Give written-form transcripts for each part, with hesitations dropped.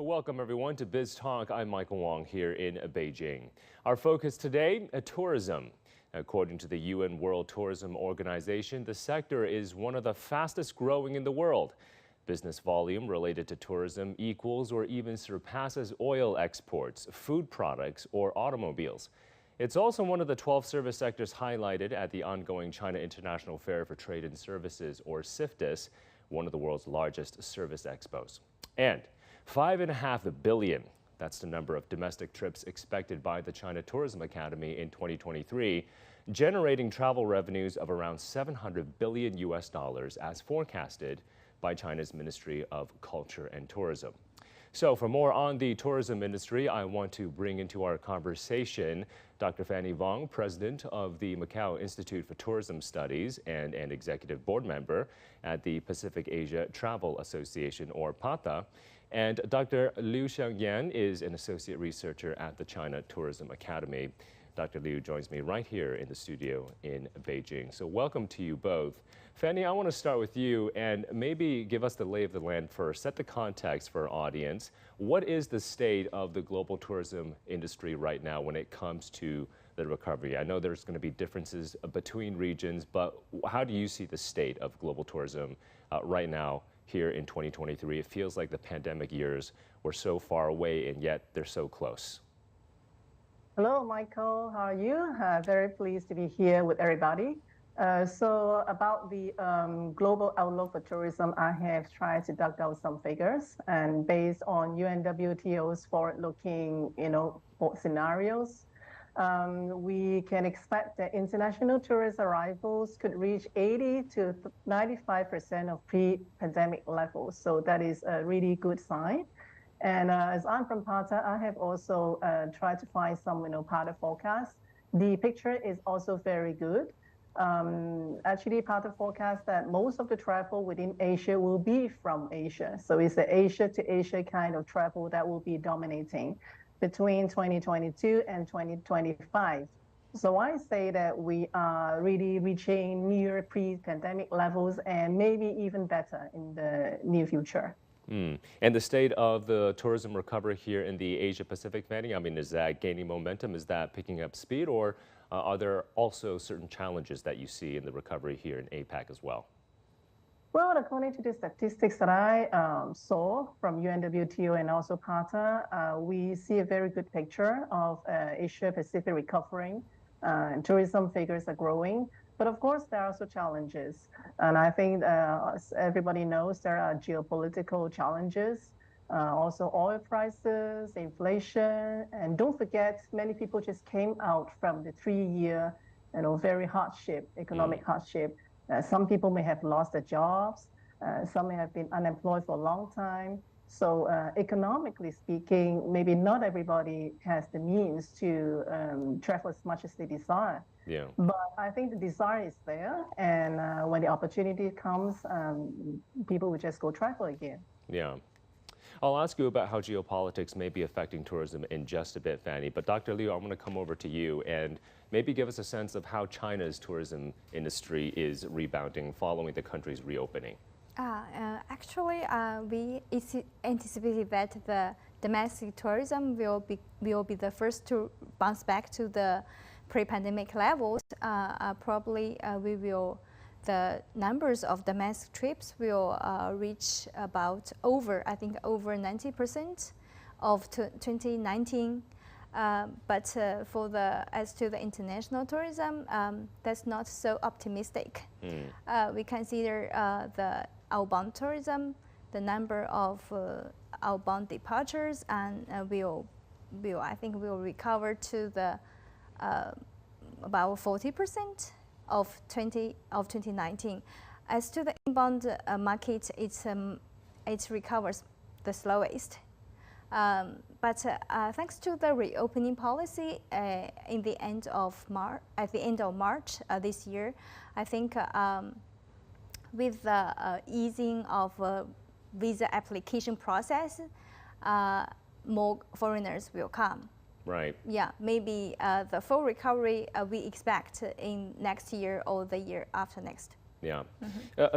Welcome everyone to Biz Talk. I'm Michael Wang here in Beijing. Our focus today, tourism. According to the UN World Tourism Organization, the sector is one of the fastest growing in the world. Business volume related to tourism equals or even surpasses oil exports, food products, or automobiles. It's also one of the 12 service sectors highlighted at the ongoing China International Fair for Trade and Services, or CIFTIS, one of the world's largest service expos. And 5.5 billion, that's the number of domestic trips expected by the China Tourism Academy in 2023, generating travel revenues of around $700 billion as forecasted by China's Ministry of Culture and Tourism. So for more on the tourism industry, I want to bring into our conversation Dr. Fanny Vong, president of the Macao Institute for Tourism Studies and an executive board member at the Pacific Asia Travel Association, or PATA. And Dr. Liu Xiangyan is an associate researcher at the China Tourism Academy. Dr. Liu joins me right here in the studio in Beijing. So welcome to you both. Fanny, I want to start with you and maybe give us the lay of the land first. Set the context for our audience. What is the state of the global tourism industry right now when it comes to the recovery? I know there's going to be differences between regions, but how do you see the state of global tourism right now here in 2023? It feels like the pandemic years were so far away and yet they're so close. Hello, Michael. How are you? Very pleased to be here with everybody. So about the global outlook for tourism, I have tried to dug out some figures, and based on UNWTO's forward-looking, scenarios, we can expect that international tourist arrivals could reach 80 to 95% of pre-pandemic levels. So that is a really good sign. And as I'm from PATA, I have also tried to find some, PATA forecasts. The picture is also very good. Actually, PATA forecasts that most of the travel within Asia will be from Asia. So it's the Asia to Asia kind of travel that will be dominating between 2022 and 2025. So I say that we are really reaching near pre-pandemic levels and maybe even better in the near future. And the state of the tourism recovery here in the Asia-Pacific, Fanny, I mean, is that gaining momentum? Is that picking up speed? Or are there also certain challenges that you see in the recovery here in APAC as well? Well, according to the statistics that I saw from UNWTO and also PATA, we see a very good picture of Asia-Pacific recovering. And tourism figures are growing. But of course, there are also challenges. And I think as everybody knows, there are geopolitical challenges, also oil prices, inflation. And don't forget, many people just came out from the 3-year, very economic hardship. Some people may have lost their jobs. Some may have been unemployed for a long time. So economically speaking, maybe not everybody has the means to travel as much as they desire. Yeah. But I think the desire is there, and when the opportunity comes, people will just go travel again. Yeah. I'll ask you about how geopolitics may be affecting tourism in just a bit, Fanny. But Dr. Liu, I'm going to come over to you and maybe give us a sense of how China's tourism industry is rebounding following the country's reopening. Actually, we anticipated that the domestic tourism will be the first to bounce back to the pre-pandemic levels. Probably the numbers of domestic trips will reach about over 90% of 2019. But as to the international tourism, that's not so optimistic. We consider the outbound tourism, the number of outbound departures, and will recover to the about 40% of 2019. As to the inbound market, it recovers the slowest. But thanks to the reopening policy at the end of March this year, I think with the easing of visa application process, more foreigners will come. Right. Yeah, maybe the full recovery we expect in next year or the year after next. Yeah.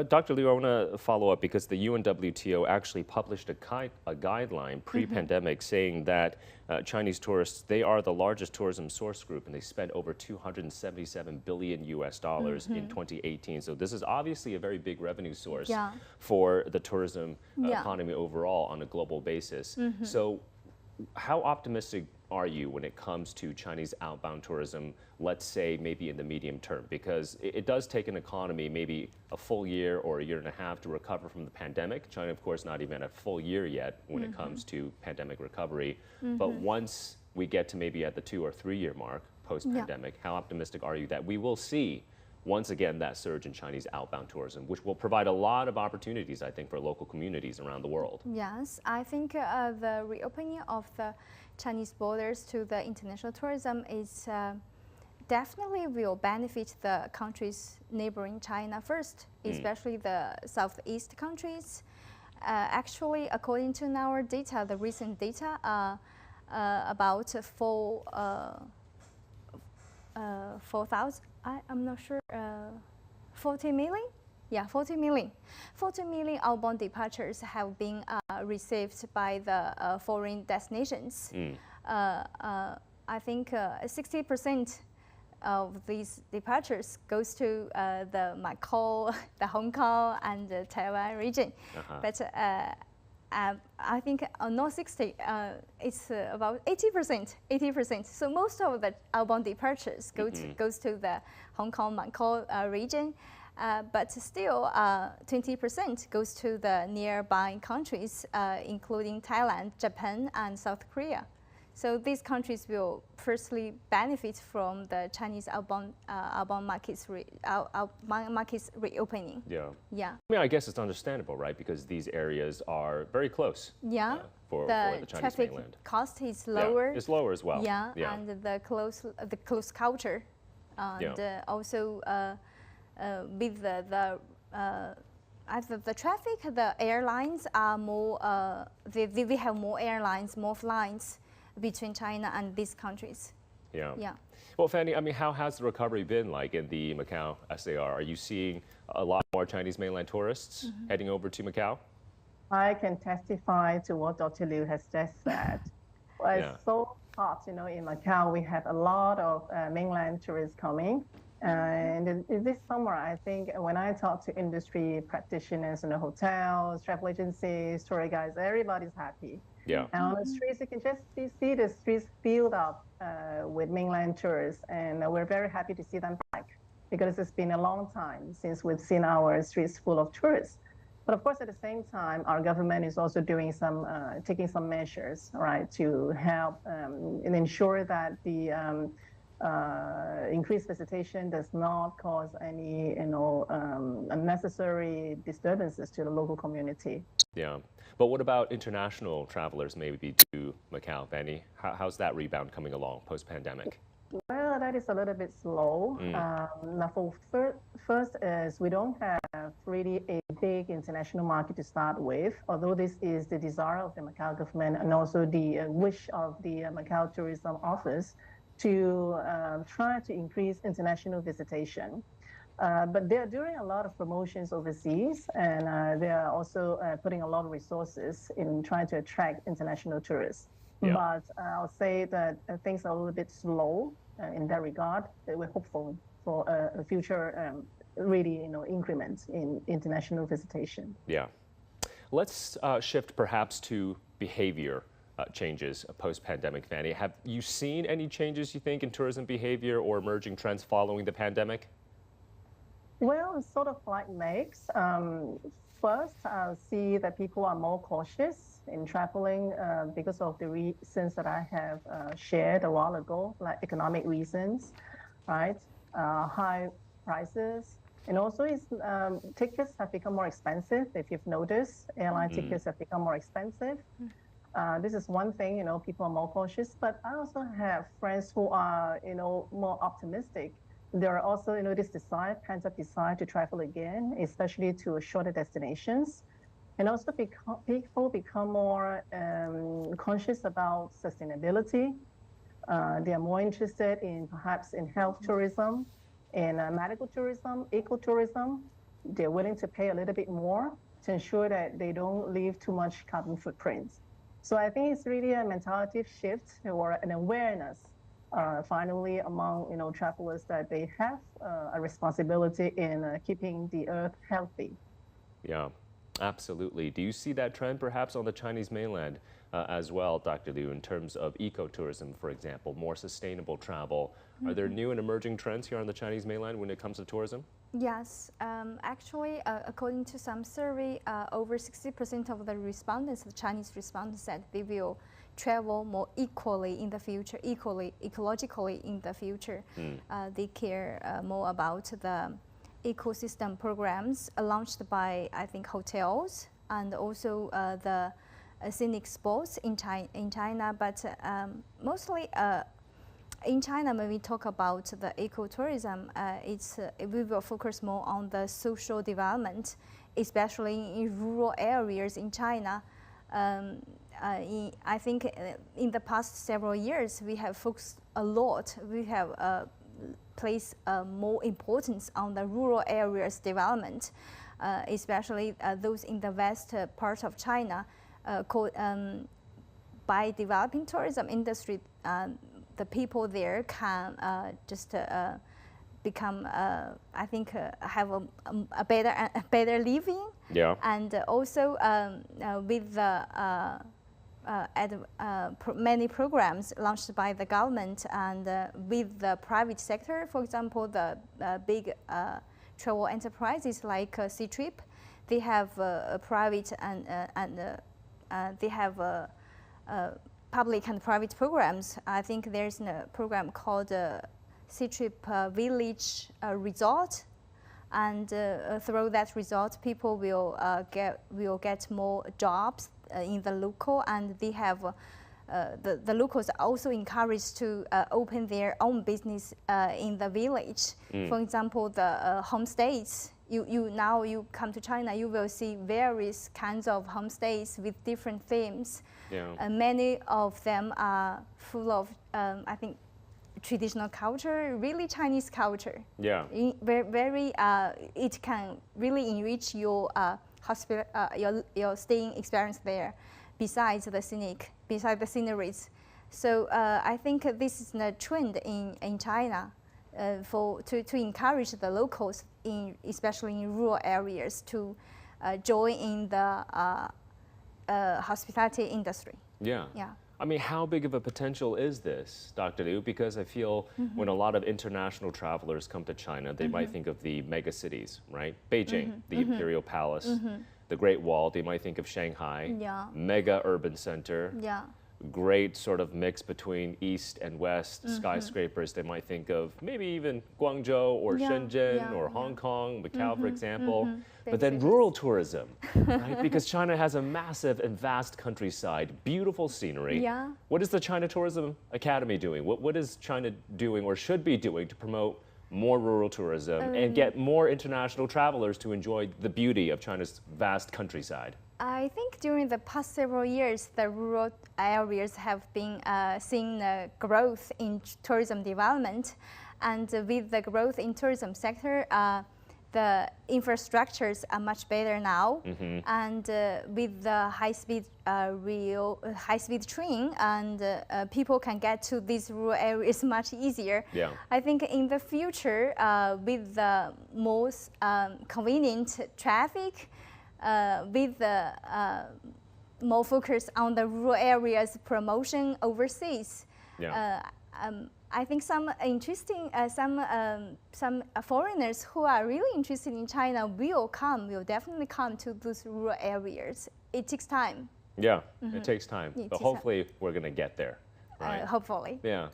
Dr. Liu, I want to follow up because the UNWTO actually published a guideline pre-pandemic saying that Chinese tourists, they are the largest tourism source group and they spent over $277 billion in 2018. So this is obviously a very big revenue source for the tourism economy overall on a global basis. So how optimistic are you when it comes to Chinese outbound tourism, let's say maybe in the medium term? Because it does take an economy maybe a full year or a year and a half to recover from the pandemic. China, of course, not even a full year yet when it comes to pandemic recovery. But once we get to maybe at the 2 or 3 year mark post-pandemic, how optimistic are you that we will see once again that surge in Chinese outbound tourism, which will provide a lot of opportunities, I think, for local communities around the world? Yes, I think the reopening of the Chinese borders to the international tourism is definitely will benefit the countries neighboring China first, especially the southeast countries. Actually, according to our data, the recent data, about 4,000, I'm not sure, 40 million? Yeah, 40 million. 40 million outbound departures have been received by the foreign destinations. I think 60% of these departures goes to the Macao, the Hong Kong, and the Taiwan region. But I think not 60, it's about 80%. 80%. So most of the outbound departures goes to the Hong Kong, Macao region. But still, 20% goes to the nearby countries, including Thailand, Japan, and South Korea. So these countries will firstly benefit from the Chinese outbound markets reopening. Yeah. I mean, I guess it's understandable, right? Because these areas are very close. For the Chinese traffic mainland. Cost is lower. Yeah, it's lower as well. And the close culture, and also with the traffic, the airlines are more. They have more airlines, more flights between China and these countries. Yeah. Well, Fanny, I mean, how has the recovery been like in the Macau SAR? Are you seeing a lot more Chinese mainland tourists heading over to Macau? I can testify to what Dr. Liu has just said. Well, it's so hot, in Macau, we have a lot of mainland tourists coming. And this summer, I think when I talk to industry practitioners in the hotels, travel agencies, tour guides, everybody's happy. And on the streets, you can just see the streets filled up with mainland tourists. And we're very happy to see them back because it's been a long time since we've seen our streets full of tourists. But of course, at the same time, our government is also doing taking some measures, right, to help and ensure that the increased visitation does not cause any, unnecessary disturbances to the local community. But what about international travelers maybe to Macau, Fanny? How's that rebound coming along post-pandemic? Well, that is a little bit slow. First is we don't have really a big international market to start with, although this is the desire of the Macau government and also the wish of the Macau Tourism Office to try to increase international visitation. But they're doing a lot of promotions overseas, and they are also putting a lot of resources in trying to attract international tourists. But I'll say that things are a little bit slow in that regard. We're hopeful for a future really, increment in international visitation. Let's shift perhaps to behavior changes post-pandemic, Fanny. Have you seen any changes, you think, in tourism behavior or emerging trends following the pandemic? Well, it's sort of like mixed. First, I'll see that people are more cautious in traveling because of the reasons that I have shared a while ago, like economic reasons, right? High prices. And also, tickets have become more expensive. If you've noticed, airline tickets have become more expensive. This is one thing, people are more cautious. But I also have friends who are, more optimistic. There are also, this pent-up desire to travel again, especially to shorter destinations. And also people become more conscious about sustainability. They are more interested in perhaps in health tourism, in medical tourism, ecotourism. they're willing to pay a little bit more to ensure that they don't leave too much carbon footprints. So I think it's really a mentality shift or an awareness finally among travelers that they have a responsibility in keeping the earth healthy. Yeah, absolutely. Do you see that trend perhaps on the Chinese mainland as well, Dr. Liu, in terms of ecotourism, for example, more sustainable travel? Are there new and emerging trends here on the Chinese mainland when it comes to tourism? Yes, actually, according to some survey, over 60% of the respondents, the Chinese respondents, said they will travel more equally in the future, ecologically in the future. They care more about the ecosystem programs launched by, I think, hotels and also the scenic spots in China. But mostly in China, when we talk about the ecotourism, we will focus more on the social development, especially in rural areas in China. I think in the past several years, we have focused a lot. We have placed more importance on the rural areas development, especially those in the west part of China. By developing tourism industry, the people there can just become, I think, have a better living. Yeah. And also with the many programs launched by the government and with the private sector, for example, the big travel enterprises like Ctrip, they have private and they have public and private programs. I think there's a program called Ctrip Village Resort, and through that resort, people will get more jobs in the local, and they have the locals are also encouraged to open their own business in the village. For example, the homestays. Now you come to China, you will see various kinds of homestays with different themes. Yeah. Many of them are full of, I think, traditional culture, really Chinese culture. Yeah. Very, it can really enrich your your staying experience there, besides the sceneries. So I think this is a trend in China to encourage the locals, especially in rural areas, to join in the hospitality industry. Yeah. Yeah. I mean, how big of a potential is this, Dr. Liu? Because I feel when a lot of international travelers come to China, they might think of the mega cities, right? Beijing, the Imperial Palace, the Great Wall. They might think of Shanghai, Yeah. mega urban center, Yeah. great sort of mix between east and west skyscrapers. They might think of maybe even Guangzhou or Yeah, Shenzhen yeah, or yeah. Hong Kong, Macau, for example. Big But then cities. rural tourism, right? Because China has a massive and vast countryside, beautiful scenery. Yeah. What is the China Tourism Academy doing? What is China doing or should be doing to promote more rural tourism and get more international travelers to enjoy the beauty of China's vast countryside? I think during the past several years, the rural areas have been seeing growth in tourism development, and with the growth in tourism sector, the infrastructures are much better now, and with the high-speed train, and people can get to these rural areas much easier. Yeah. I think in the future, with the most convenient traffic, with the more focus on the rural areas promotion overseas. Yeah. I think some interesting, some foreigners who are really interested in China will definitely come to those rural areas. It takes time. Yeah, it takes time, It but takes hopefully we're going to get there. Right. Hopefully. Yeah.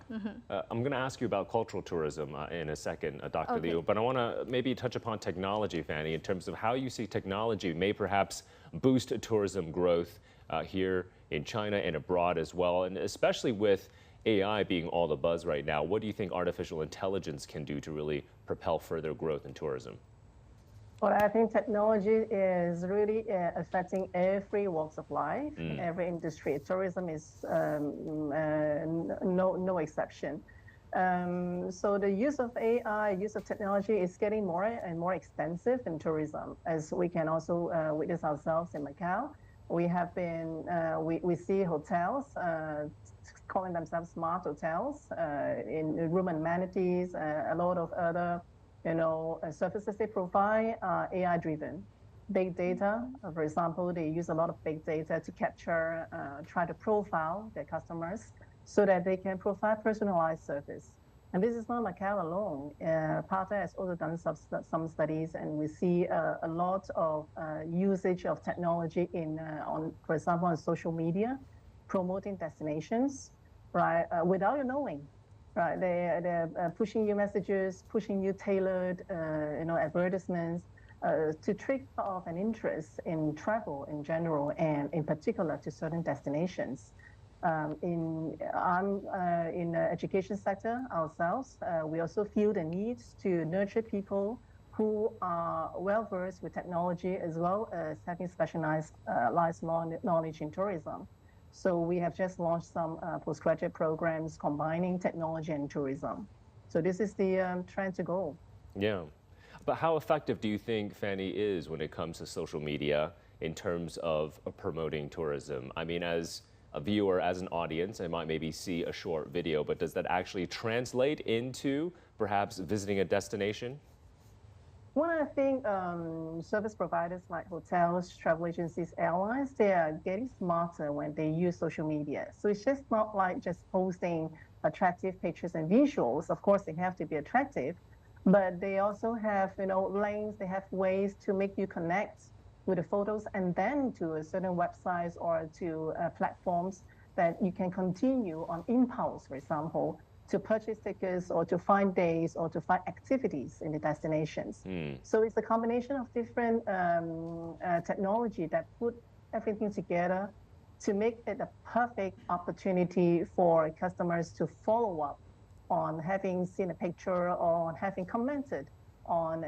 I'm going to ask you about cultural tourism in a second, Dr. Okay. Liu, but I want to maybe touch upon technology, Fanny, in terms of how you see technology may perhaps boost tourism growth here in China and abroad as well, and especially with AI being all the buzz right now. What do you think artificial intelligence can do to really propel further growth in tourism? Well, I think technology is really affecting every walks of life, every industry. Tourism is no exception. So the use of AI, use of technology is getting more and more extensive in tourism, as we can also witness ourselves in Macau. We have been, we see hotels calling themselves smart hotels in room amenities, a lot of other, services they provide are AI driven. Big data, for example, they use a lot of big data to capture, try to profile their customers so that they can provide personalized service. And this is not Macau alone. Pata has also done some studies, and we see a lot of usage of technology for example, on social media, promoting destinations, right? Without you knowing, right? They're pushing you messages, pushing you tailored, advertisements to trigger off an interest in travel in general, and in particular to certain destinations. I'm in the education sector ourselves. We also feel the need to nurture people who are well versed with technology, as well as having specialized knowledge in tourism. So we have just launched some postgraduate programs combining technology and tourism. So this is the trend to go. Yeah. But how effective do you think Fanny is when it comes to social media in terms of promoting tourism? I mean, as a viewer, as an audience, I might maybe see a short video, but does that actually translate into perhaps visiting a destination? Well, I think service providers like hotels, travel agencies, airlines, they are getting smarter when they use social media. So it's just not like just posting attractive pictures and visuals. Of course, they have to be attractive, but they also have, links, they have ways to make you connect with the photos and then to a certain websites or to platforms that you can continue on impulse, for example, to purchase tickets or to find days or to find activities in the destinations. So it's a combination of different technology that put everything together to make it a perfect opportunity for customers to follow up on having seen a picture or on having commented on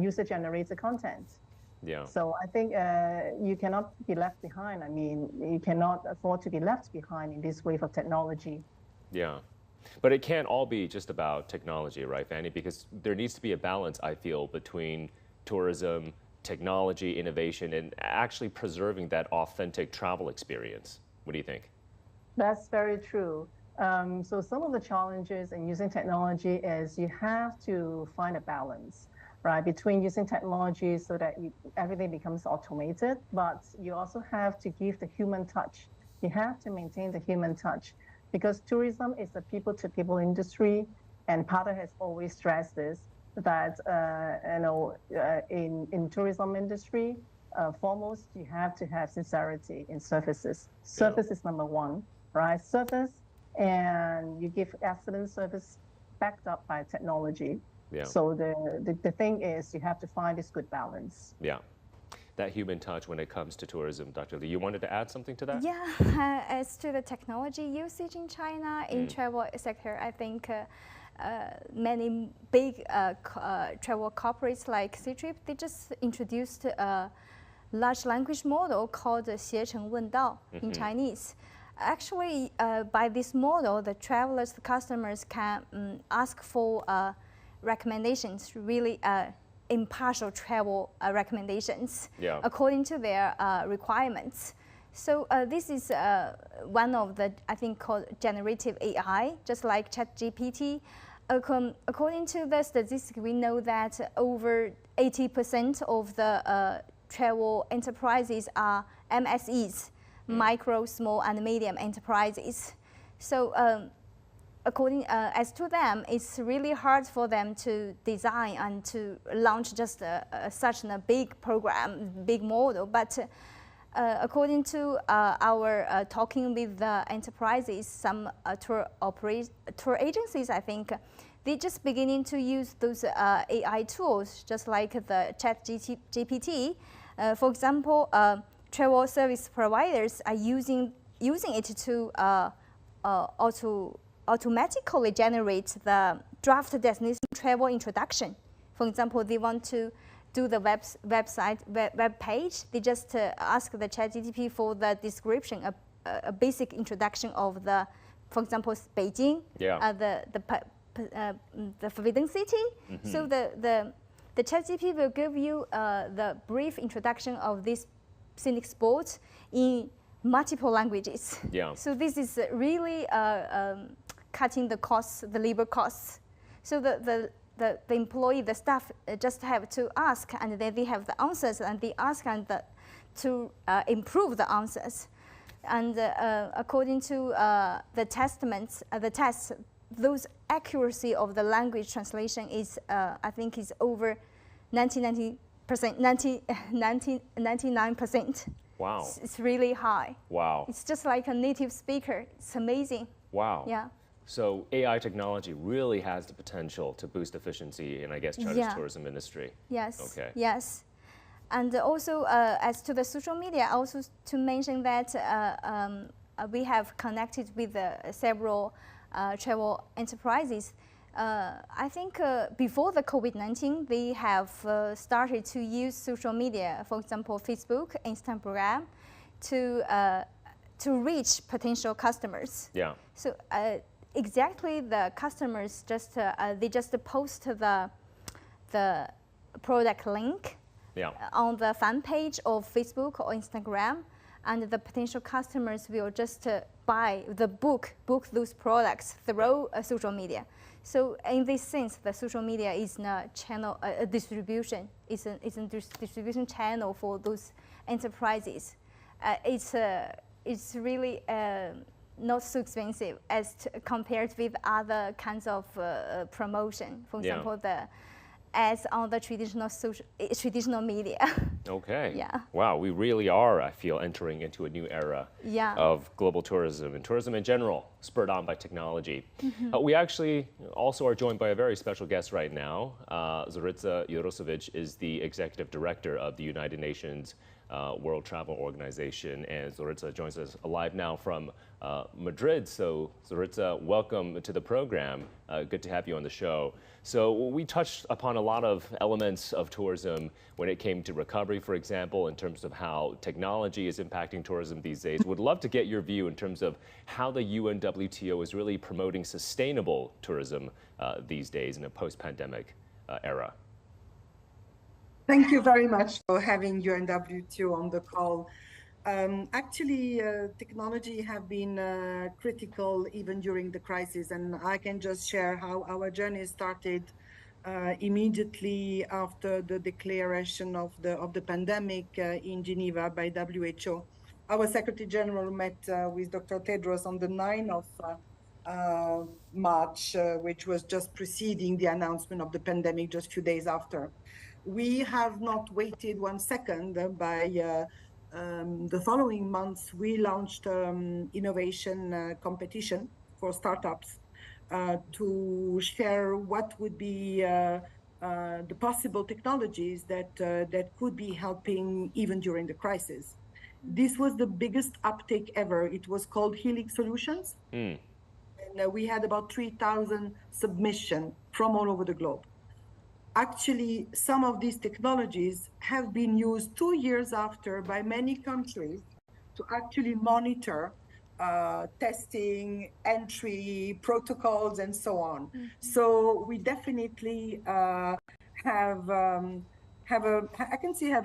user-generated content. Yeah. So I think you cannot be left behind. I mean, you cannot afford to be left behind in this wave of technology. Yeah. But it can't all be just about technology, right, Fanny? Because there needs to be a balance, I feel, between tourism, technology, innovation, and actually preserving that authentic travel experience. What do you think? That's very true. So some of the challenges in using technology is you have to find a balance, right, between using technology so that everything becomes automated, but you also have to give the human touch. You have to maintain the human touch, because tourism is a people-to-people industry, and Pata has always stressed this, that in tourism industry, foremost you have to have sincerity in services. Service is number one, right? Service, and you give excellent service backed up by technology. Yeah. So the thing is, you have to find this good balance. Yeah. That human touch when it comes to tourism. Dr. Liu, you wanted to add something to that? Yeah, as to the technology usage in China in travel sector, I think many big travel corporates like Ctrip, they just introduced a large language model called 携程问道 in Chinese. Actually, by this model, the travelers, the customers can ask for recommendations, really impartial travel recommendations according to their requirements. So this is one of the, I think, called generative AI, just like ChatGPT. According to the statistics, we know that over 80% of the travel enterprises are MSEs, micro, small, and medium enterprises. So as to them, it's really hard for them to design and to launch just such a big program, big model. But according to our talking with the enterprises, some tour agencies, I think, they're just beginning to use those AI tools, just like the ChatGPT. For example, travel service providers are using it to automatically generate the draft destination travel introduction. For example, they want to do the web page. They just ask the ChatGPT for the description, a basic introduction of the for example, Beijing, Yeah. the Forbidden City. So the ChatGPT will give you the brief introduction of this scenic sport in multiple languages. Yeah. So this is really cutting the costs, the labor costs. So the employee, the staff just have to ask, and then they have the answers, and they ask and to improve the answers. And according to the tests, those accuracy of the language translation is, I think, is over 99%. Wow. It's really high. Wow. It's just like a native speaker. It's amazing. Wow. Yeah. So AI technology really has the potential to boost efficiency in, I guess, China's tourism industry. Yes. Okay. Yes. And also, as to the social media, also to mention that we have connected with several travel enterprises. I think before the COVID-19, they have started to use social media, for example, Facebook, Instagram, to reach potential customers. Yeah. So exactly, the customers they just post the product link on the fan page of Facebook or Instagram, and the potential customers will just book those products through social media. So in this sense, the social media is a channel, a distribution. It's a distribution channel for those enterprises. It's really not so expensive as compared with other kinds of promotion. For example, the ads on the traditional media. Okay. Yeah. Wow, we really are, I feel, entering into a new era of global tourism and tourism in general, spurred on by technology. We actually also are joined by a very special guest right now. Zoritsa Urosevic is the executive director of the United Nations World Travel Organization, and Zoritsa joins us live now from Madrid. So Zoritsa, welcome to the program. Good to have you on the show. So we touched upon a lot of elements of tourism when it came to recovery, for example, in terms of how technology is impacting tourism these days. Would love to get your view in terms of how the UNWTO is really promoting sustainable tourism these days in a post-pandemic era. Thank you very much for having UNWTO on the call. Actually, technology have been critical even during the crisis, and I can just share how our journey started immediately after the declaration of the pandemic in Geneva by WHO. Our Secretary General met with Dr. Tedros on the 9th of March, which was just preceding the announcement of the pandemic, just a few days after. We have not waited 1 second. By the following months, we launched innovation competition for startups to share what would be the possible technologies that could be helping even during the crisis. This was the biggest uptake ever. It was called Healing Solutions. And we had about 3,000 submissions from all over the globe. Actually, some of these technologies have been used 2 years after by many countries to actually monitor testing, entry, protocols, and so on. So we definitely have a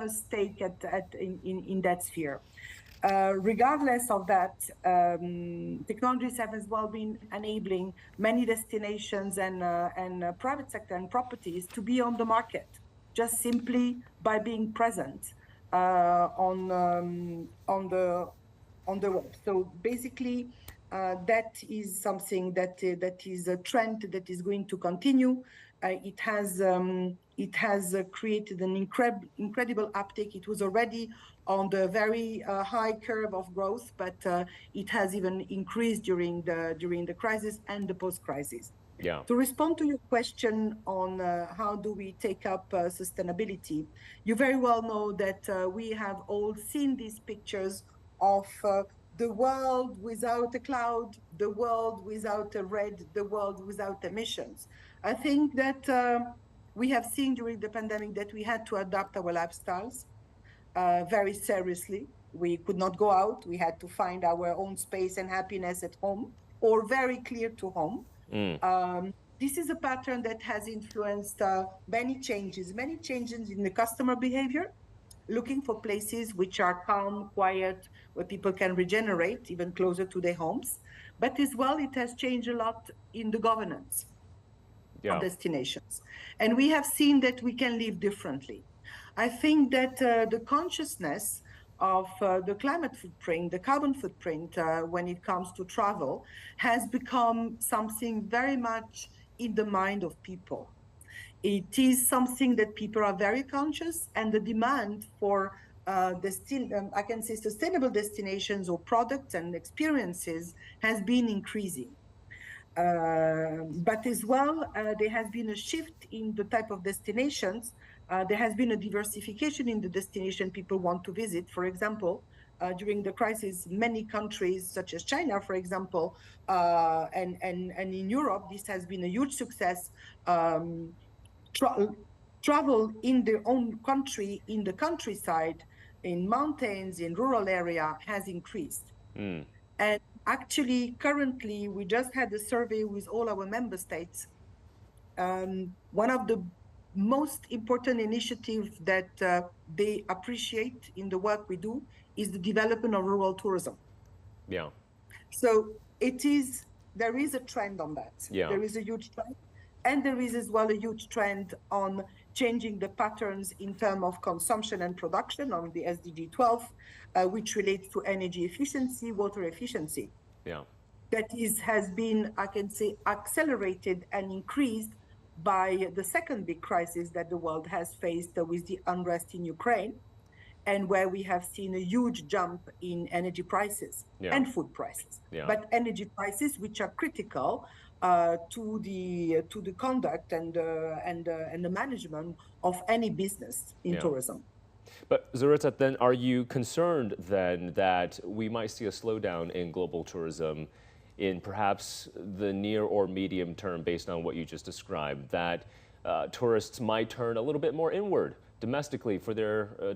stake in that sphere. Regardless of that, technologies have as well been enabling many destinations and private sector and properties to be on the market, just simply by being present on the web. So basically, that is something that is a trend that is going to continue. It has created an incredible uptake. It was already on the very high curve of growth, but it has even increased during the crisis and the post-crisis. Yeah. To respond to your question on how do we take up sustainability, you very well know that we have all seen these pictures of the world without a cloud, the world without a red, the world without emissions. I think that we have seen during the pandemic that we had to adapt our lifestyles very seriously. We could not go out. We had to find our own space and happiness at home or very clear to home. This is a pattern that has influenced many changes in the customer behavior, looking for places which are calm, quiet, where people can regenerate even closer to their homes. But as well, it has changed a lot in the governance of destinations. And we have seen that we can live differently. I think that the consciousness of the climate footprint, the carbon footprint, when it comes to travel, has become something very much in the mind of people. It is something that people are very conscious, and the demand for I can say sustainable destinations or products and experiences has been increasing. But as well, there has been a shift in the type of destinations. There has been a diversification in the destination people want to visit. For example, during the crisis, many countries such as China, for example, and in Europe, this has been a huge success. Travel in their own country, in the countryside, in mountains, in rural area has increased. And actually, currently, we just had a survey with all our member states. One of the most important initiatives that they appreciate in the work we do is the development of rural tourism. Yeah. So there is a trend on that. Yeah. There is a huge trend. And there is as well a huge trend on changing the patterns in terms of consumption and production on the SDG 12, which relates to energy efficiency, water efficiency. Yeah. That has been, I can say, accelerated and increased by the second big crisis that the world has faced with the unrest in Ukraine, and where we have seen a huge jump in energy prices and food prices. But energy prices, which are critical to the conduct and the management of any business in tourism. But Zoritsa, then are you concerned then that we might see a slowdown in global tourism in perhaps the near or medium term based on what you just described, that tourists might turn a little bit more inward domestically for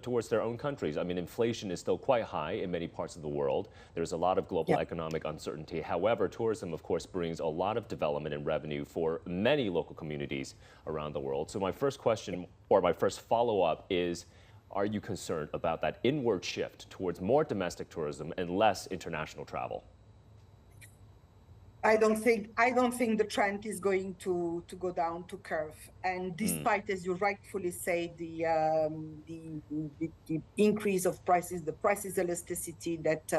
towards their own countries? I mean, inflation is still quite high in many parts of the world. There's a lot of global economic uncertainty. However, tourism, of course, brings a lot of development and revenue for many local communities around the world. So my first question, or my first follow-up is, are you concerned about that inward shift towards more domestic tourism and less international travel? I don't think the trend is going to go down to curve. And despite, as you rightfully say, the increase of prices, the prices elasticity that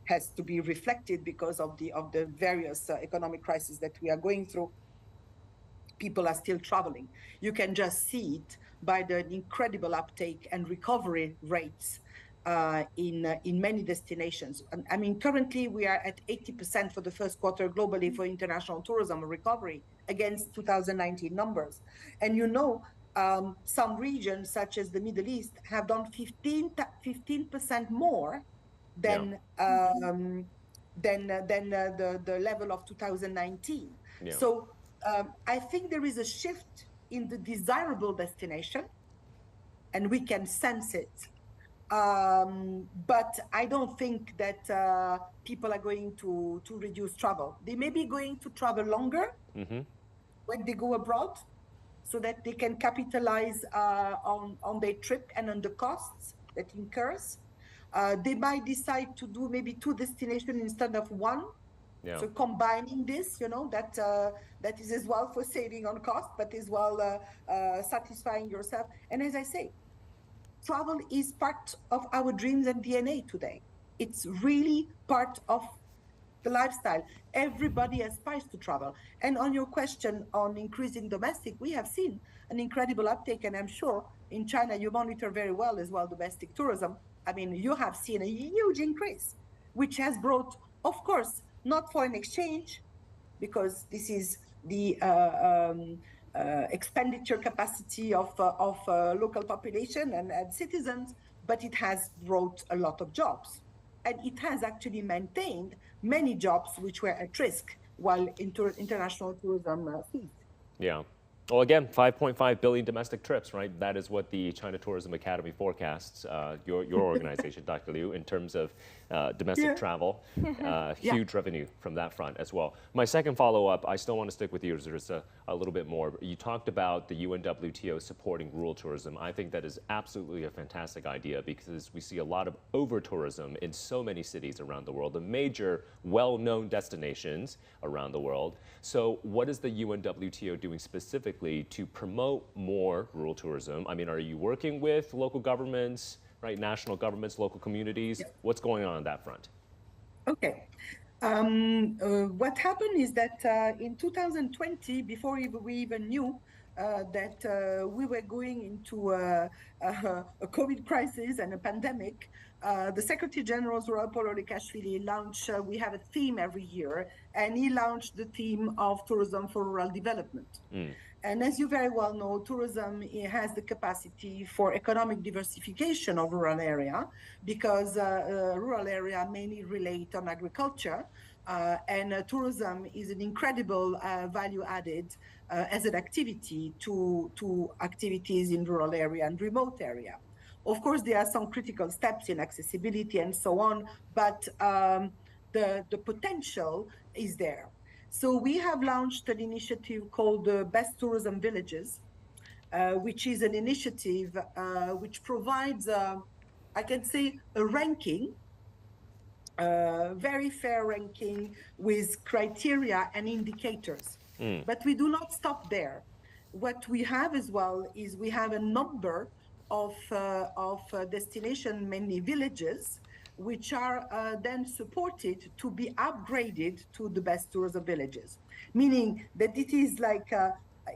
has to be reflected because of the various economic crises that we are going through, people are still traveling. You can just see it by the incredible uptake and recovery rates in many destinations. I mean, currently we are at 80% for the first quarter globally for international tourism recovery against 2019 numbers. And some regions such as the Middle East have done 15% more than the level of 2019. Yeah. So I think there is a shift in the desirable destination, and we can sense it. But I don't think that people are going to reduce travel. They may be going to travel longer when they go abroad, so that they can capitalize on their trip and on the costs that incurs. They might decide to do maybe 2 destinations instead of 1. Yeah. So combining this, that is as well for saving on cost, but as well satisfying yourself. And as I say, travel is part of our dreams and DNA today. It's really part of the lifestyle. Everybody aspires to travel. And on your question on increasing domestic, we have seen an incredible uptake, and I'm sure in China you monitor very well as well domestic tourism. I mean, you have seen a huge increase, which has brought, of course, not foreign exchange, because this is the expenditure capacity of local population and citizens, but it has brought a lot of jobs. And it has actually maintained many jobs which were at risk while international tourism ceased. Yeah. Well, again, 5.5 billion domestic trips, right? That is what the China Tourism Academy forecasts, your organization, Dr. Liu, in terms of domestic travel. Huge revenue from that front as well. My second follow-up, I still want to stick with you, Zoritsa, a little bit more. You talked about the UNWTO supporting rural tourism. I think that is absolutely a fantastic idea because we see a lot of over-tourism in so many cities around the world, the major well-known destinations around the world. So what is the UNWTO doing specifically to promote more rural tourism? I mean, are you working with local governments, right, national governments, local communities? What's going on that front? Okay. What happened is that in 2020, before we even knew that we were going into a COVID crisis and a pandemic, the Secretary General Zoritsa Urosevic launched, we have a theme every year, and he launched the theme of tourism for rural development. And as you very well know, tourism has the capacity for economic diversification of rural area because rural area mainly relate on agriculture, and tourism is an incredible value added as an activity to activities in rural area and remote area. Of course, there are some critical steps in accessibility and so on, but the potential is there. So we have launched an initiative called Best Tourism Villages, which is an initiative which provides, I can say, a ranking, very fair ranking with criteria and indicators. But we do not stop there. What we have as well is we have a number of destination, mainly villages, which are then supported to be upgraded to the best tourism villages, meaning that it is like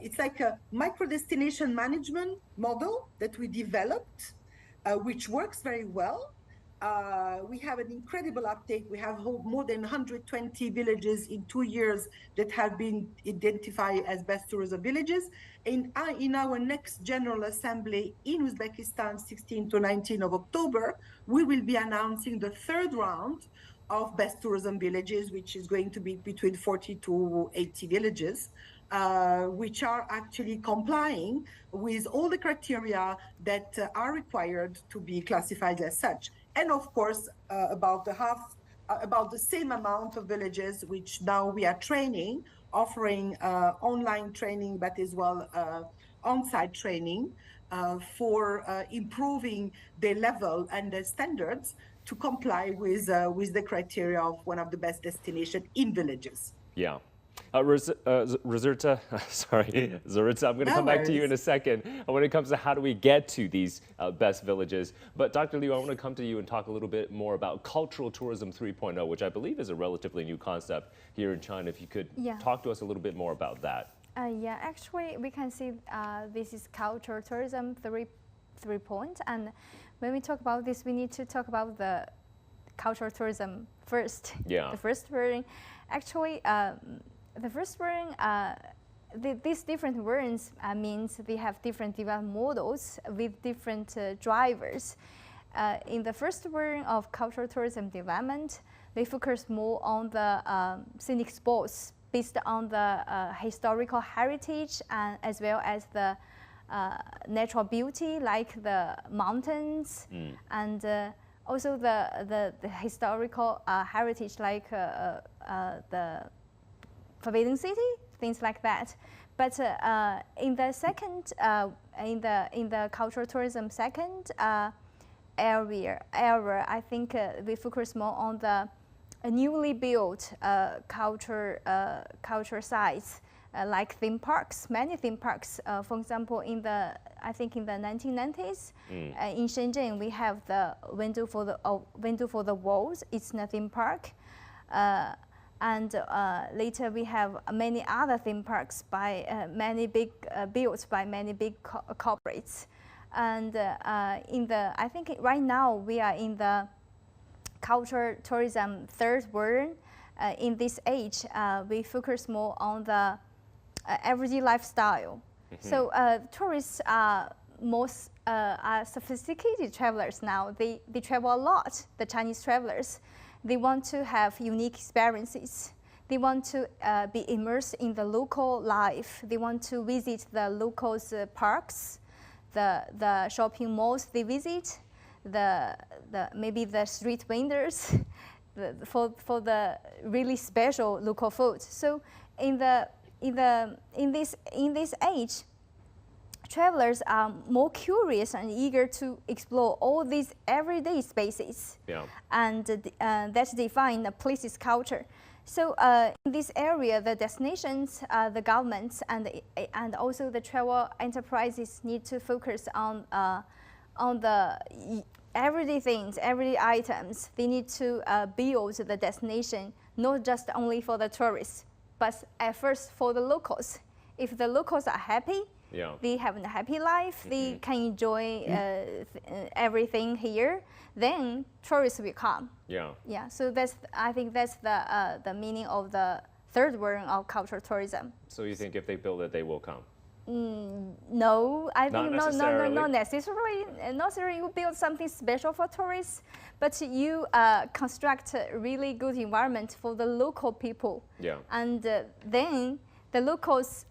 it's like a micro-destination management model that we developed, which works very well. We have an incredible uptake. We have more than 120 villages in 2 years that have been identified as best tourism villages. In our next General Assembly in Uzbekistan, 16 to 19 of October, we will be announcing the third round of best tourism villages, which is going to be between 40 to 80 villages, which are actually complying with all the criteria that are required to be classified as such. And of course, about the same amount of villages, which now we are training, offering online training, but as well on-site training for improving their level and their standards to comply with the criteria of one of the best destinations in villages. Yeah. Zoritsa, sorry, Zoritsa, I'm going to come back to you in a second when it comes to how do we get to these best villages. But Dr. Liu, I want to come to you and talk a little bit more about cultural tourism 3.0, which I believe is a relatively new concept here in China. If you could talk to us a little bit more about that. Yeah, actually, we can see this is cultural tourism 3 point. And when we talk about this, we need to talk about the cultural tourism first. Yeah. The first version. Actually, the first version, these different versions means they have different development models with different drivers. In the first version of cultural tourism development, they focus more on the scenic spots based on the historical heritage and as well as the natural beauty like the mountains and also the historical heritage like the Forbidden City, things like that. But in the second, in the cultural tourism second area, I think we focus more on the newly built culture sites like theme parks. Many theme parks, for example, I think in the 1990s, in Shenzhen we have the Window for the World. It's a theme park. And later we have many other theme parks by built by many big corporates. And I think right now we are in the culture tourism third version. In this age, we focus more on the everyday lifestyle. So tourists are most sophisticated travelers now. They travel a lot. The Chinese travelers. They want to have unique experiences. They want to be immersed in the local life. They want to visit the locals' parks, the shopping malls they visit, maybe the street vendors, for the really special local food. So in this age, travelers are more curious and eager to explore all these everyday spaces, and that define a place's culture. So in this area, the destinations, the governments, and also the travel enterprises need to focus on the everyday things, everyday items. They need to build the destination not just only for the tourists, but at first for the locals. If the locals are happy, they have a happy life, they can enjoy everything here, then tourists will come. So I think that's the meaning of the third word of cultural tourism. So you think if they build it, they will come? No, I think not necessarily. Not necessarily you build something special for tourists, but you construct a really good environment for the local people. And then the locals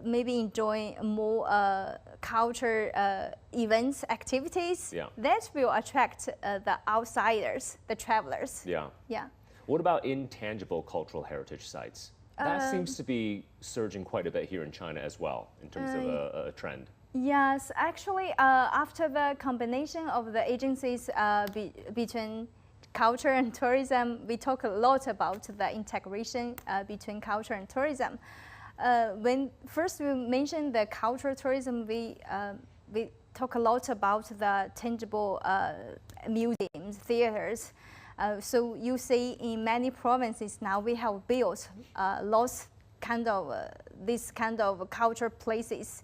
maybe enjoy more culture events, activities. That will attract the outsiders, the travelers. What about intangible cultural heritage sites? That seems to be surging quite a bit here in China as well, in terms of a trend. Yes, actually, after the combination of the agencies between culture and tourism, we talk a lot about the integration between culture and tourism. When first we mentioned the cultural tourism, we talk a lot about the tangible museums, theaters. So you see in many provinces now we have built lots this kind of culture places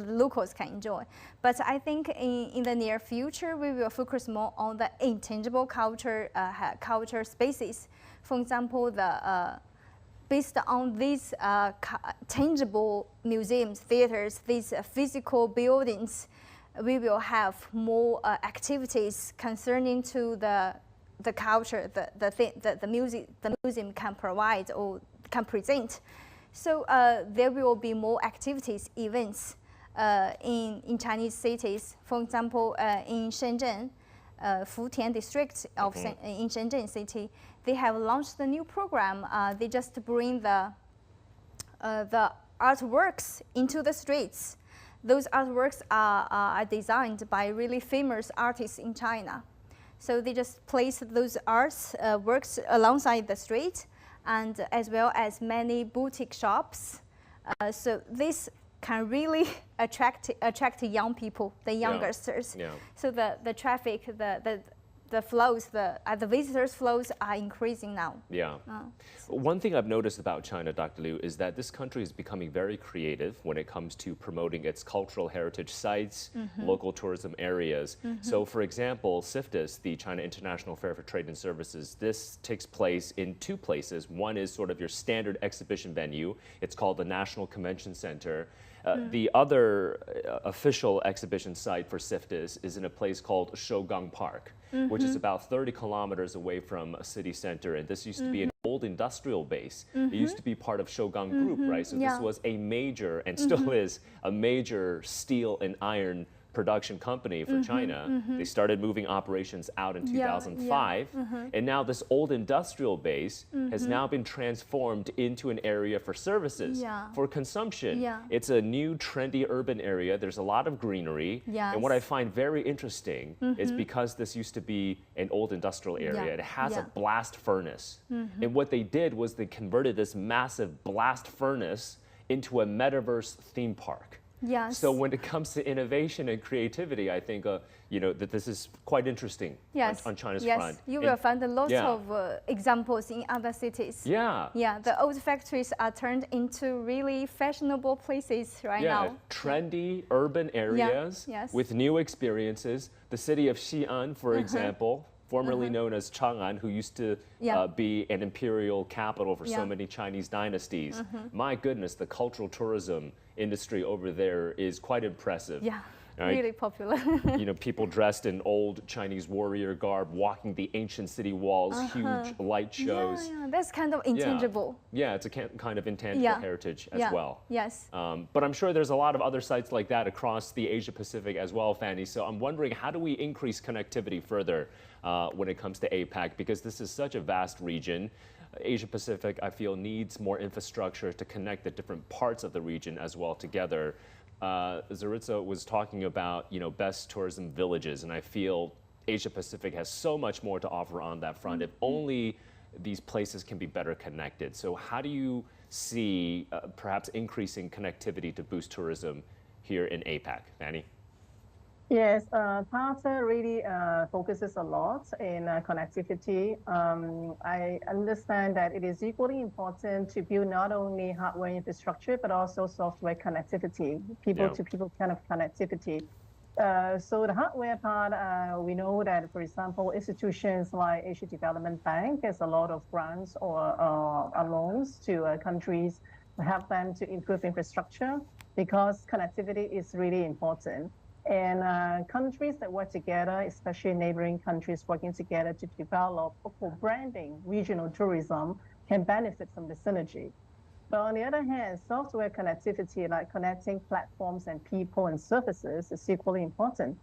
locals can enjoy. But I think in the near future we will focus more on the intangible culture spaces. For example, based on these tangible museums, theaters, these physical buildings, we will have more activities concerning to the culture, the museum can provide or can present. So there will be more activities, events in Chinese cities. For example, in Shenzhen, Futian district of in Shenzhen city, they have launched a new program. They just bring the artworks into the streets. Those artworks are designed by really famous artists in China. So they just place those works alongside the street, and as well as many boutique shops. So this can really attract young people, the youngsters. So the traffic, the flows, the visitors' flows are increasing now. One thing I've noticed about China, Dr. Liu, is that this country is becoming very creative when it comes to promoting its cultural heritage sites, local tourism areas. So for example, CIFTIS, the China International Fair for Trade and Services, this takes place in two places. One is sort of your standard exhibition venue. It's called the National Convention Center. The other official exhibition site for CIFTIS is in a place called Shougang Park, which is about 30 kilometers away from a city center. And this used to be an old industrial base. It used to be part of Shougang Group, right? So this was a major, and still is, a major steel and iron production company for China. They started moving operations out in 2005, and now this old industrial base has now been transformed into an area for services, for consumption. It's a new trendy urban area. There's a lot of greenery, and what I find very interesting is because this used to be an old industrial area, it has a blast furnace, and what they did was they converted this massive blast furnace into a metaverse theme park. So when it comes to innovation and creativity, I think that this is quite interesting on China's front. You will find a lot of examples in other cities. The old factories are turned into really fashionable places right now. Trendy urban areas with new experiences. The city of Xi'an, for example, formerly known as Chang'an, who used to be an imperial capital for so many Chinese dynasties. My goodness, the cultural tourism industry over there is quite impressive. right? Really popular. You know, people dressed in old Chinese warrior garb, walking the ancient city walls, huge light shows. Yeah, that's kind of intangible. Yeah, it's a kind of intangible heritage as well. Yes. But I'm sure there's a lot of other sites like that across the Asia Pacific as well, Fanny. So I'm wondering, how do we increase connectivity further when it comes to APAC? Because this is such a vast region. Asia Pacific, I feel, needs more infrastructure to connect the different parts of the region as well together. Zoritsa was talking about, you know, best tourism villages, and I feel Asia Pacific has so much more to offer on that front if only these places can be better connected. So how do you see perhaps increasing connectivity to boost tourism here in APAC? Fanny? Yes, PATA really focuses a lot in connectivity. I understand that it is equally important to build not only hardware infrastructure, but also software connectivity, people-to-people kind of connectivity. So the hardware part, we know that, for example, institutions like Asia Development Bank has a lot of grants or loans to countries to help them to improve infrastructure, because connectivity is really important. And countries that work together, especially neighboring countries working together to develop for branding regional tourism, can benefit from the synergy. But on the other hand, software connectivity, like connecting platforms and people and services, is equally important.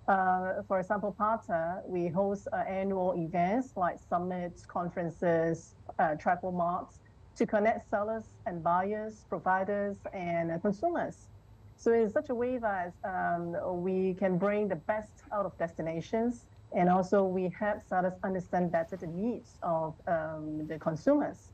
For example, PATA, we host annual events like summits, conferences, travel marts to connect sellers and buyers, providers, and consumers. So in such a way that we can bring the best out of destinations, and also we help sellers understand better the needs of the consumers.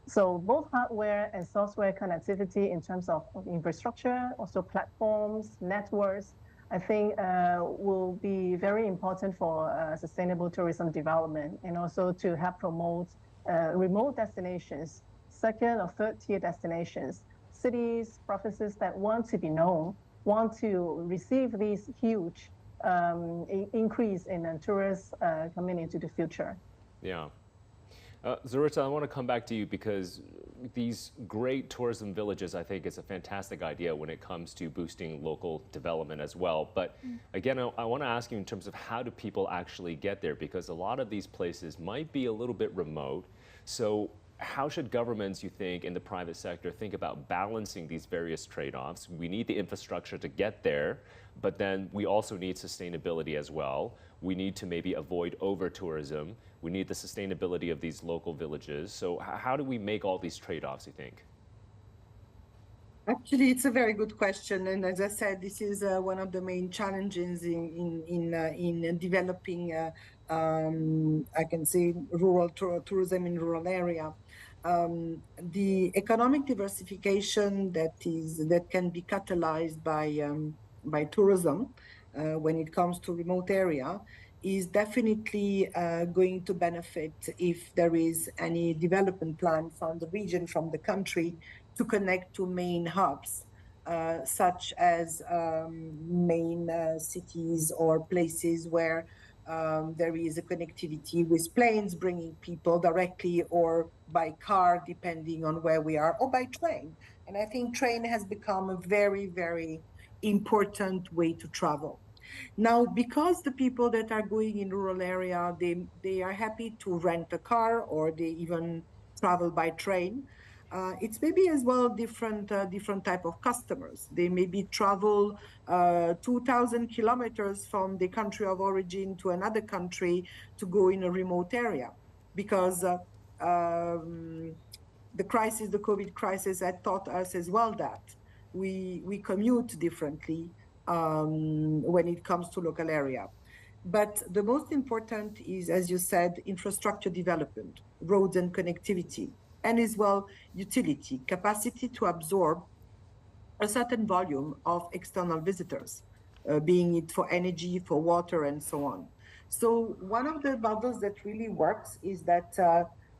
So both hardware and software connectivity in terms of infrastructure, also platforms, networks, I think will be very important for sustainable tourism development, and also to help promote remote destinations, second or third tier destinations, cities, provinces that want to be known, want to receive these huge increase in tourists coming into the future. Yeah. Zoritsa, I want to come back to you because these great tourism villages, I think, is a fantastic idea when it comes to boosting local development as well. But again, I want to ask you in terms of how do people actually get there, because a lot of these places might be a little bit remote. So how should governments, you think, in the private sector think about balancing these various trade-offs? We need the infrastructure to get there, but then we also need sustainability as well. We need to maybe avoid over-tourism. We need the sustainability of these local villages. So how do we make all these trade-offs, you think? Actually, it's a very good question, and as I said, this is one of the main challenges in developing, I can say, rural tourism in rural area. The economic diversification that can be catalyzed by tourism when it comes to remote area is definitely going to benefit if there is any development plan from the region, from the country, to connect to main hubs, such as main cities or places where there is a connectivity with planes bringing people directly, or by car, depending on where we are, or by train. And I think train has become a very, very important way to travel. Now, because the people that are going in rural area, they are happy to rent a car, or they even travel by train. It's maybe as well different type of customers. They maybe travel 2,000 kilometers from the country of origin to another country to go in a remote area, because the COVID crisis had taught us as well that we commute differently when it comes to local area. But the most important is, as you said, infrastructure development, roads and connectivity, and as well utility, capacity to absorb a certain volume of external visitors, being it for energy, for water, and so on. So one of the models that really works is that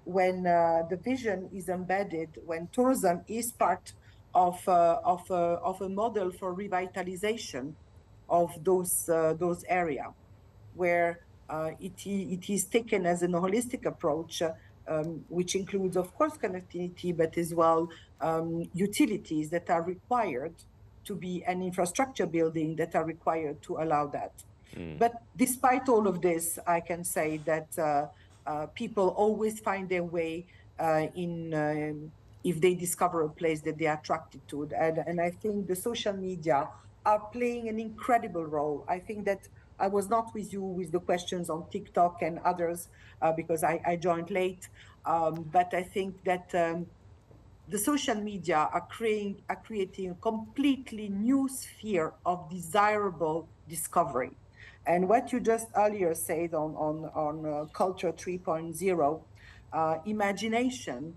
when the vision is embedded, when tourism is part of a model for revitalization of those areas, where it is taken as a holistic approach, which includes, of course, connectivity, but as well utilities that are required to be an infrastructure building that are required to allow that. But despite all of this, I can say that people always find their way if they discover a place that they are attracted to. And I think the social media are playing an incredible role. I think that I was not with you with the questions on TikTok and others because I joined late. But I think that the social media are creating a completely new sphere of desirable discovery. And what you just earlier said on Culture 3.0, imagination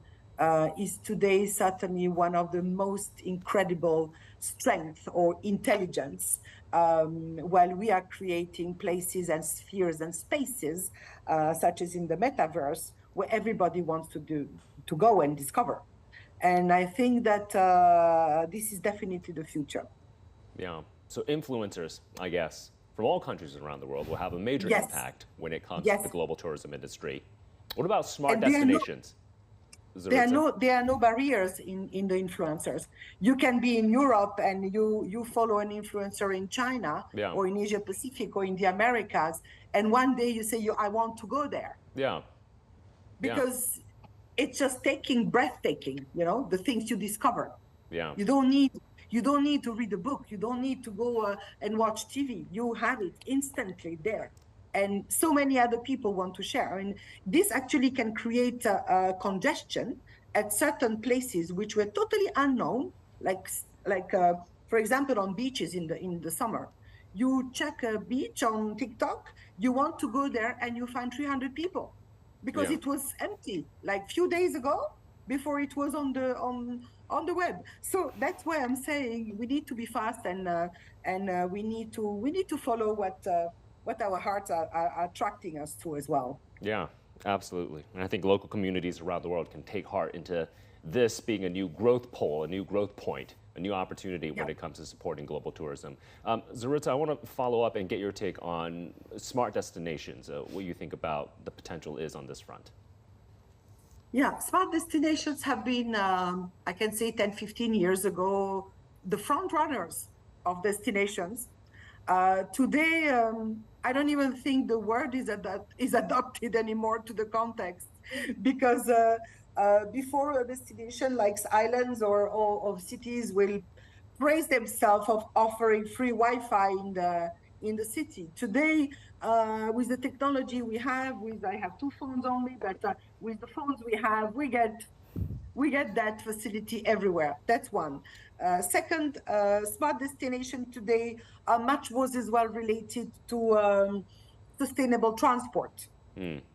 is today certainly one of the most incredible strength or intelligence while we are creating places and spheres and spaces such as in the metaverse where everybody wants to go and discover. And I think that this is definitely the future. Yeah. So influencers, I guess, from all countries around the world will have a major impact when it comes to the global tourism industry. What about smart destinations? There are no barriers in the influencers. You can be in Europe and you follow an influencer in China or in Asia Pacific or in the Americas, and one day you say, I want to go there. Yeah. Because it's just breathtaking, the things you discover. Yeah. You don't need to read a book. You don't need to go and watch TV. You have it instantly there. And so many other people want to share. I mean, this actually can create a congestion at certain places which were totally unknown, like for example, on beaches in the summer. You check a beach on TikTok, you want to go there and you find 300 people because it was empty like few days ago before it was on the web. So that's why I'm saying we need to be fast and we need to follow what our hearts are attracting us to as well. Yeah, absolutely. And I think local communities around the world can take heart into this being a new growth pole, a new growth point, a new opportunity when it comes to supporting global tourism. Zoritsa, I want to follow up and get your take on smart destinations, what you think about the potential is on this front. Yeah, smart destinations have been, I can say 10, 15 years ago, the front runners of destinations. Today, I don't even think the word is adopted anymore to the context, because before a destination like islands or cities will praise themselves of offering free Wi-Fi in the city. Today, with the technology we have, I have 2 phones only, but with the phones we get that facility everywhere. That's one. Second, smart destination today are much more as well related to sustainable transport.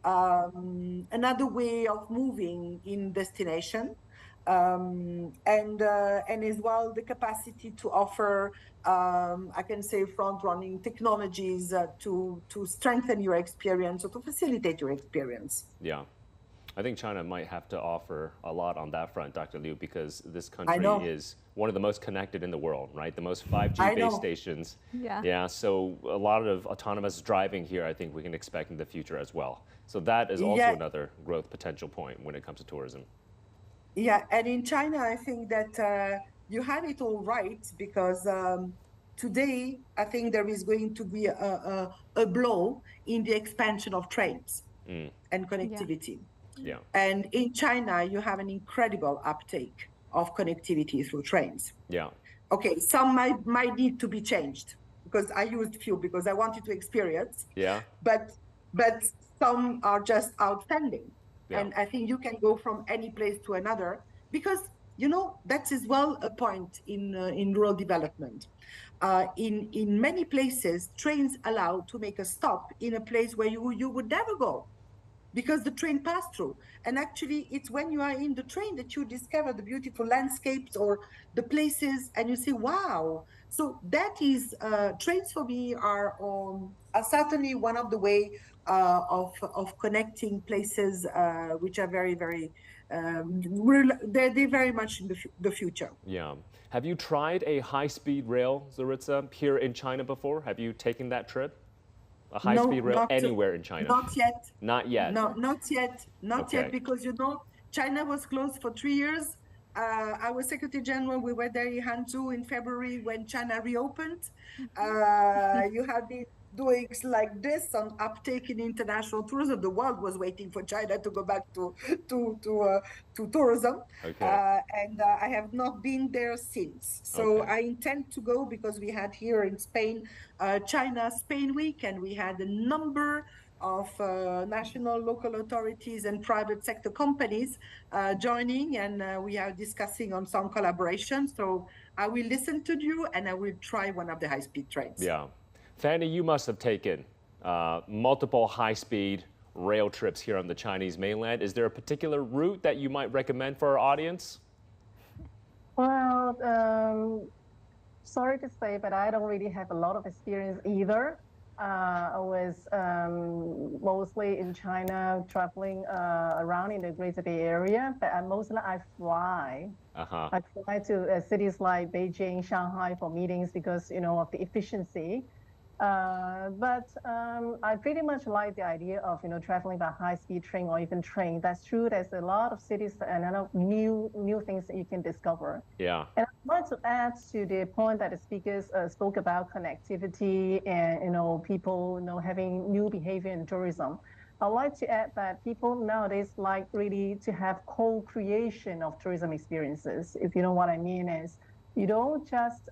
Another way of moving in destination, and as well the capacity to offer, I can say, front-running technologies to strengthen your experience or to facilitate your experience. Yeah. I think China might have to offer a lot on that front, Dr. Liu, because this country is one of the most connected in the world, right? The most 5G base stations. Yeah. So a lot of autonomous driving here, I think we can expect in the future as well. So that is also another growth potential point when it comes to tourism. Yeah, and in China, I think that you have it all right, because today, I think there is going to be a blow in the expansion of trains and connectivity. Yeah. And in China, you have an incredible uptake of connectivity through trains. Yeah. Okay, some might need to be changed, because I used few because I wanted to experience. Yeah. But some are just outstanding. Yeah. And I think you can go from any place to another, because that's as well a point in rural development. In many places, trains allow to make a stop in a place where you would never go, because the train passed through. And actually, it's when you are in the train that you discover the beautiful landscapes or the places, and you say, wow. So that is, trains for me are certainly one of the way of connecting places which are very, very, they're very much in the future. Yeah. Have you tried a high-speed rail, Zoritsa, here in China before? Have you taken that trip? A high-speed rail anywhere in China? Not yet. Not yet? No, not yet. Not yet, because, China was closed for 3 years. Our Secretary General, we were there in Hangzhou in February when China reopened. You have been doing like this on uptake in international tourism. The world was waiting for China to go back to tourism. Okay. And I have not been there since. So Okay. I intend to go because we had here in Spain, China-Spain Week, and we had a number of national, local authorities and private sector companies joining, and we are discussing on some collaboration. So I will listen to you and I will try one of the high-speed trains. Yeah. Fanny, you must have taken multiple high-speed rail trips here on the Chinese mainland. Is there a particular route that you might recommend for our audience? Well, sorry to say, but I don't really have a lot of experience either. I was mostly in China, traveling around in the Greater Bay Area, but mostly I fly. I fly to cities like Beijing, Shanghai for meetings because, you know, of the efficiency. But I pretty much like the idea of, you know, traveling by high-speed train or even train. That's true. There's a lot of cities and a lot of new things that you can discover. Yeah. And I'd like to add to the point that the speakers spoke about connectivity and, you know, people, you know, having new behavior in tourism. I'd like to add that people nowadays like really to have co-creation of tourism experiences. If you know what I mean is, you don't just,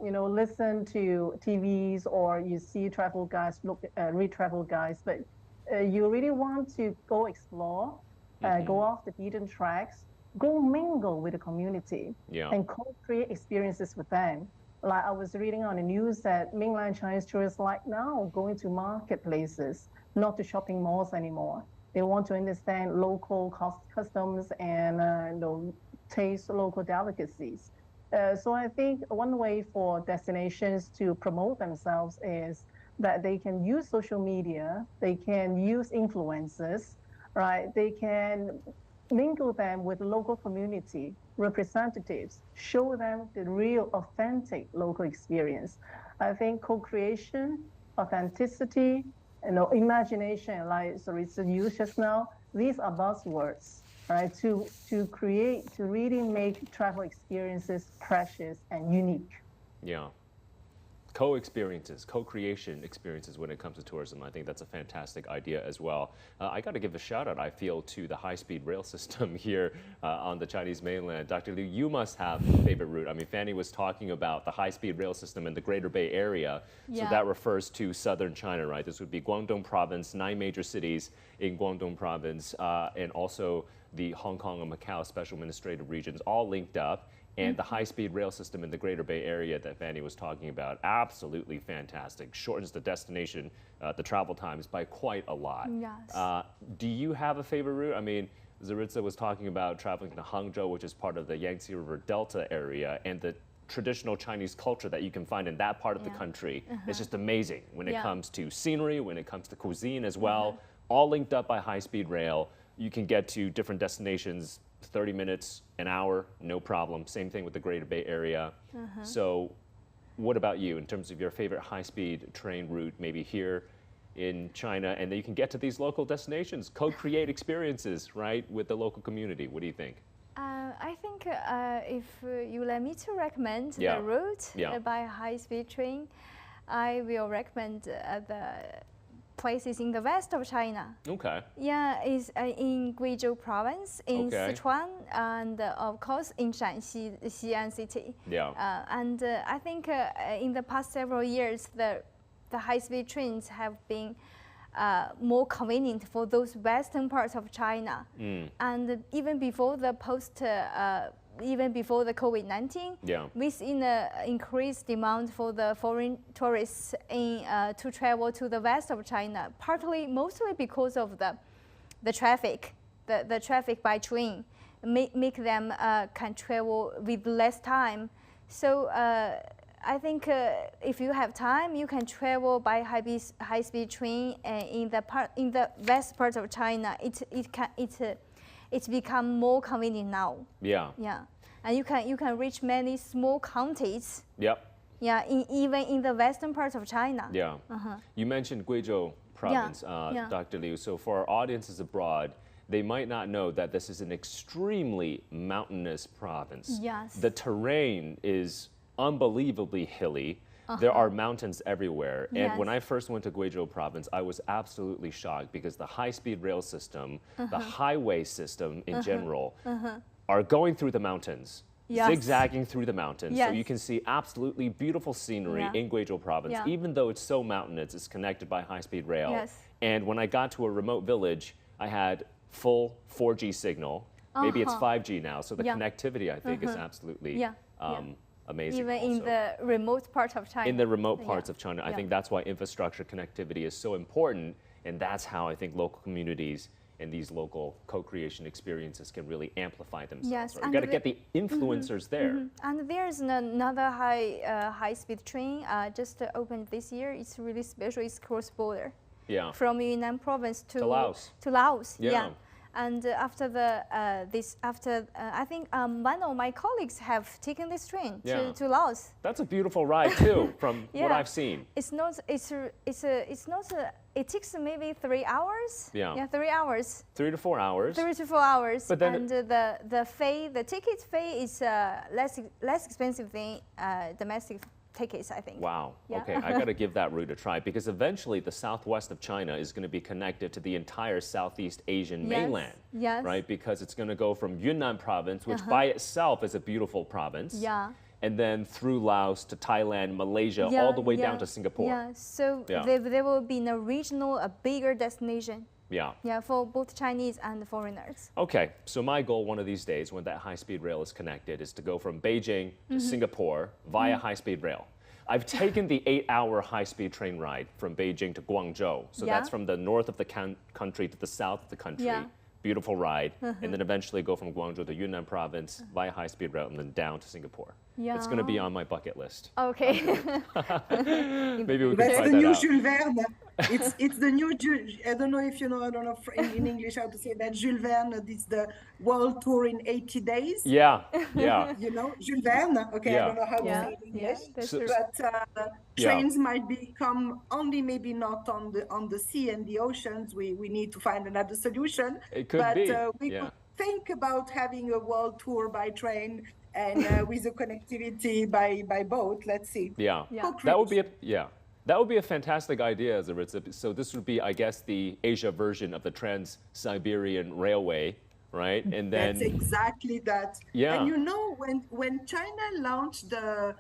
you know, listen to TVs or you see travel guides, read travel guides, but you really want to go explore, go off the beaten tracks, go mingle with the community, and co-create experiences with them. Like I was reading on the news that mainland Chinese tourists like now going to marketplaces, not to shopping malls anymore. They want to understand local customs and you know, taste local delicacies. So I think one way for destinations to promote themselves is that they can use social media, they can use influencers, right? They can mingle them with local community representatives, show them the real authentic local experience. I think co-creation, authenticity, you know, imagination, like Zoritsa used just now, these are buzzwords. Right, to create, to really make travel experiences precious and unique. Yeah. Co-experiences, co-creation experiences when it comes to tourism. I think that's a fantastic idea as well. I got to give a shout out, I feel, to the high-speed rail system here on the Chinese mainland. Dr. Liu, you must have a favorite route. I mean, Fanny was talking about the high-speed rail system in the Greater Bay Area. So that refers to southern China, right? This would be Guangdong province, 9 major cities in Guangdong province, and also the Hong Kong and Macao special administrative regions all linked up. And the high-speed rail system in the Greater Bay Area that Fanny was talking about, absolutely fantastic. Shortens the destination, the travel times by quite a lot. Yes. Do you have a favorite route? I mean, Zoritsa was talking about traveling to Hangzhou, which is part of the Yangtze River Delta area, and the traditional Chinese culture that you can find in that part of the country. It's just amazing when it comes to scenery, when it comes to cuisine as well, all linked up by high-speed rail. You can get to different destinations 30 minutes, an hour, no problem. Same thing with the Greater Bay Area. So what about you in terms of your favorite high-speed train route, maybe here in China, and then you can get to these local destinations, co-create experiences, right, with the local community? What do you think? I think if you let me to recommend the route by high-speed train, I will recommend the places in the west of China. Okay. Yeah, it's in Guizhou province, in Sichuan, and of course in Shanxi, Xi'an city. Yeah. And I think in the past several years, the high-speed trains have been more convenient for those western parts of China. And even before the even before the COVID-19, we've seen an increased demand for the foreign tourists to travel to the west of China, mostly because of the traffic, the traffic by train, make them can travel with less time. So I think if you have time, you can travel by high-speed train in the west part of China. It's become more convenient now. Yeah. And you can reach many small counties. Yeah, even in the western part of China. You mentioned Guizhou province, Dr. Liu. So for our audiences abroad, they might not know that this is an extremely mountainous province. Yes. The terrain is unbelievably hilly. There are mountains everywhere. And when I first went to Guizhou province, I was absolutely shocked because the high-speed rail system, the highway system in general, are going through the mountains. Zigzagging through the mountains. So you can see absolutely beautiful scenery in Guizhou province. Even though it's so mountainous, it's connected by high-speed rail. And when I got to a remote village, I had full 4G signal. Maybe it's 5G now. So the connectivity, I think, is absolutely amazing. Even also. in the remote part of China. In the remote parts of China. I think that's why infrastructure connectivity is so important. And that's how I think local communities and these local co-creation experiences can really amplify themselves. Yes, Right? You got to get the influencers there. And there's another high-speed train just opened this year. It's really special. It's cross-border. Yeah. From Yunnan province to Laos. To Laos. Yeah. And after the I think one of my colleagues have taken this train to Laos. That's a beautiful ride too, from what I've seen. It's not. It takes maybe 3 hours. Yeah. 3 hours. 3 to 4 hours. 3 to 4 hours. But then and the ticket fee is less expensive than domestic tickets, I think. Wow. Okay, I got to give that route a try because eventually the southwest of China is going to be connected to the entire Southeast Asian mainland. Yes. Right? Because it's going to go from Yunnan province, which by itself is a beautiful province. Yeah. And then through Laos to Thailand, Malaysia, all the way down to Singapore. Yeah. So there will be a regional, a bigger destination. Yeah. Yeah, for both Chinese and foreigners. Okay, so my goal one of these days when that high-speed rail is connected is to go from Beijing to Singapore via high-speed rail. I've taken the 8-hour high-speed train ride from Beijing to Guangzhou. So that's from the north of the country to the south of the country. Yeah. Beautiful ride. And then eventually go from Guangzhou to Yunnan province via high-speed rail and then down to Singapore. Yeah. It's going to be on my bucket list. Okay. Maybe we can That's try the that new out. Jules Verne. It's the new Jules. I don't know if you know. I don't know in English how to say that. Jules Verne. It's the world tour in 80 days. Yeah, yeah. You know Jules Verne. Okay, I don't know how to say it in English. That's So- true. But trains might become only maybe not on the sea and the oceans. We need to find another solution. It could but be. We could think about having a world tour by train and with the connectivity by boat. Let's see. Yeah. Yeah. That would be that would be a fantastic idea, Zoritsa. So this would be, I guess, the Asia version of the Trans-Siberian Railway, right? And then That's exactly that. Yeah. And you know, when China launched the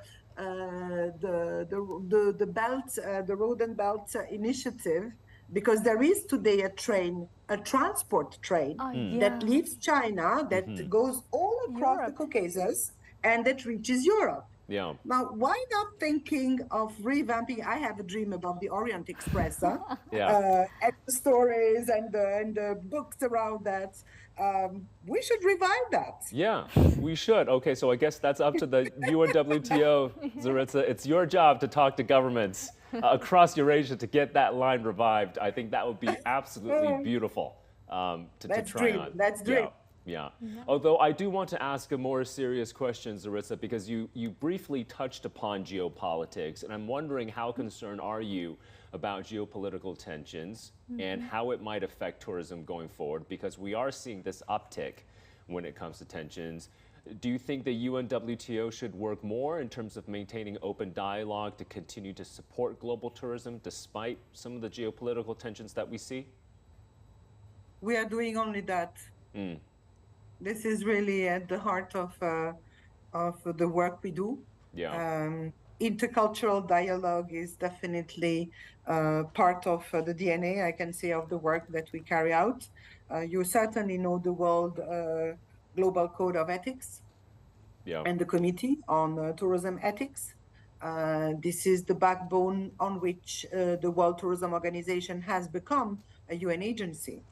belt, the Road and Belt Initiative, because there is today a transport train that leaves China, that goes all across the Caucasus, and that reaches Europe. yeah. Now, why not thinking of revamping? I have a dream about the Orient Express, and the stories and the books around that. We should revive that. Yeah, we should. Okay, so I guess that's up to the UNWTO, Zoritsa. It's your job to talk to governments across Eurasia to get that line revived. I think that would be absolutely beautiful to try on. Let's dream. Yeah. Although I do want to ask a more serious question, Zoritsa, because you briefly touched upon geopolitics, and I'm wondering how concerned are you about geopolitical tensions and how it might affect tourism going forward, because we are seeing this uptick when it comes to tensions. Do you think the UNWTO should work more in terms of maintaining open dialogue to continue to support global tourism despite some of the geopolitical tensions that we see? We are doing only that. This is really at the heart of the work we do. Yeah. Intercultural dialogue is definitely part of the DNA, I can say, of the work that we carry out. You certainly know the World Global Code of Ethics and the Committee on Tourism Ethics. This is the backbone on which the World Tourism Organization has become a UN agency.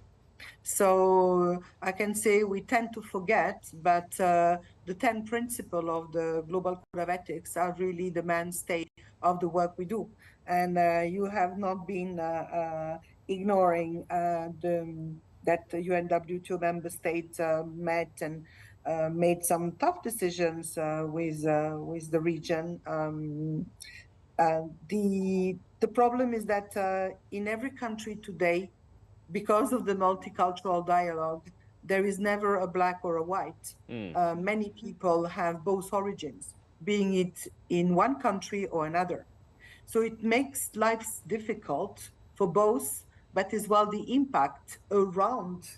So I can say we tend to forget, but the 10 principles of the Global Code of Ethics are really the mainstay of the work we do. And you have not been ignoring that the UNWTO member states met and made some tough decisions with the region. The problem is that in every country today, because of the multicultural dialogue, there is never a black or a white. Many people have both origins, being it in one country or another. So it makes life difficult for both, but as well the impact around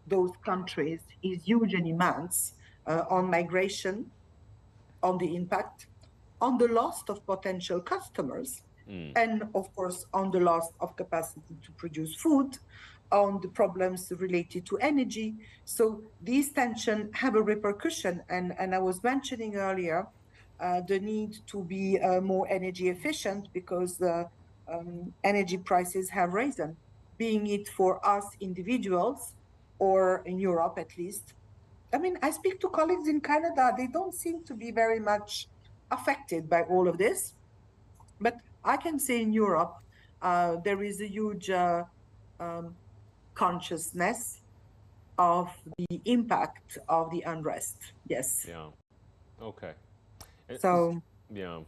those countries is huge and immense on migration, on the impact, on the loss of potential customers, and of course on the loss of capacity to produce food, on the problems related to energy. So these tensions have a repercussion, and I was mentioning earlier the need to be more energy efficient because energy prices have risen, being it for us individuals or in Europe at least. I mean, I speak to colleagues in Canada, they don't seem to be very much affected by all of this. But I can say in Europe, there is a huge consciousness of the impact of the unrest. Yes. Yeah. Okay. So, yeah.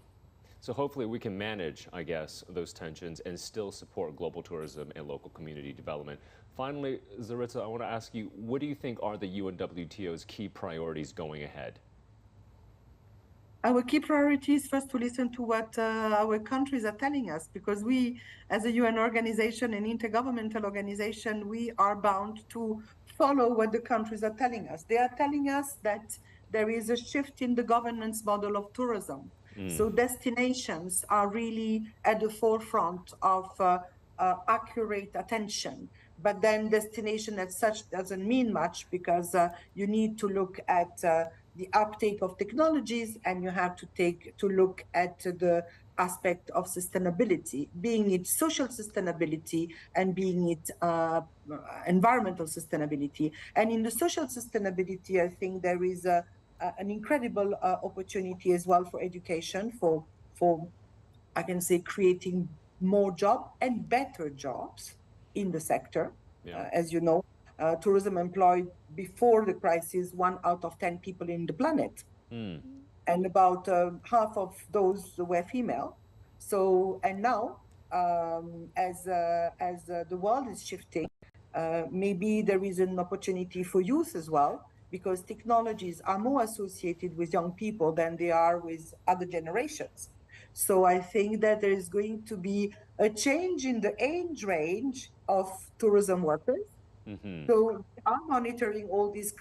So hopefully we can manage, I guess, those tensions and still support global tourism and local community development. Finally, Zoritsa, I want to ask you, what do you think are the UNWTO's key priorities going ahead? our key priority is first to listen to what our countries are telling us, because we, as a UN organization, an intergovernmental organization, we are bound to follow what the countries are telling us. They are telling us that there is a shift in the governance model of tourism. So destinations are really at the forefront of accurate attention. But then destination as such doesn't mean much, because you need to look at the uptake of technologies, and you have to look at the aspect of sustainability, being it social sustainability and being it environmental sustainability. And in the social sustainability, I think there is an incredible opportunity as well for education, for I can say creating more jobs and better jobs in the sector. As you know, tourism employed before the crisis 1 out of 10 people in the planet, and about half of those were female. So, and now, as the world is shifting, maybe there is an opportunity for youth as well, because technologies are more associated with young people than they are with other generations. So I think that there is going to be a change in the age range of tourism workers. So we are monitoring all these,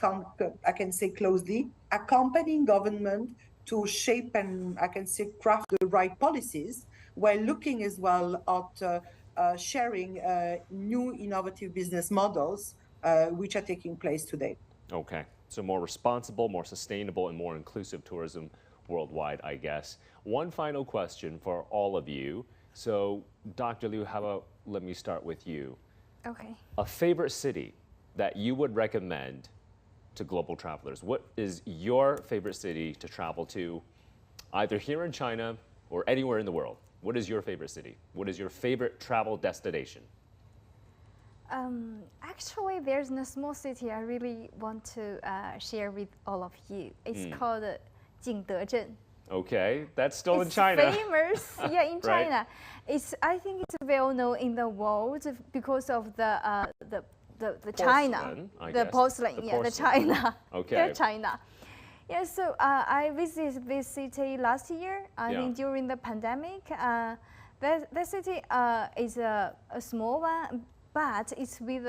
I can say closely, accompanying government to shape and I can say craft the right policies, while looking as well at sharing new innovative business models which are taking place today. Okay, so more responsible, more sustainable, and more inclusive tourism worldwide, I guess. One final question for all of you. So, Dr. Liu, how about let me start with you. Okay. A favorite city that you would recommend to global travelers. What is your favorite city to travel to, either here in China or anywhere in the world? What is your favorite city? What is your favorite travel destination? Actually, there's a small city I really want to share with all of you. It's called Jingdezhen. Okay, that's still in It's China. famous, yeah, in Right. China. I think it's well known in the world because of the China, Porcelain, I the guess. porcelain, The yeah, the porcelain. China, Okay. yeah, China. Yeah, so I visited this city last year. I think during the pandemic. The city is a small one, but it's with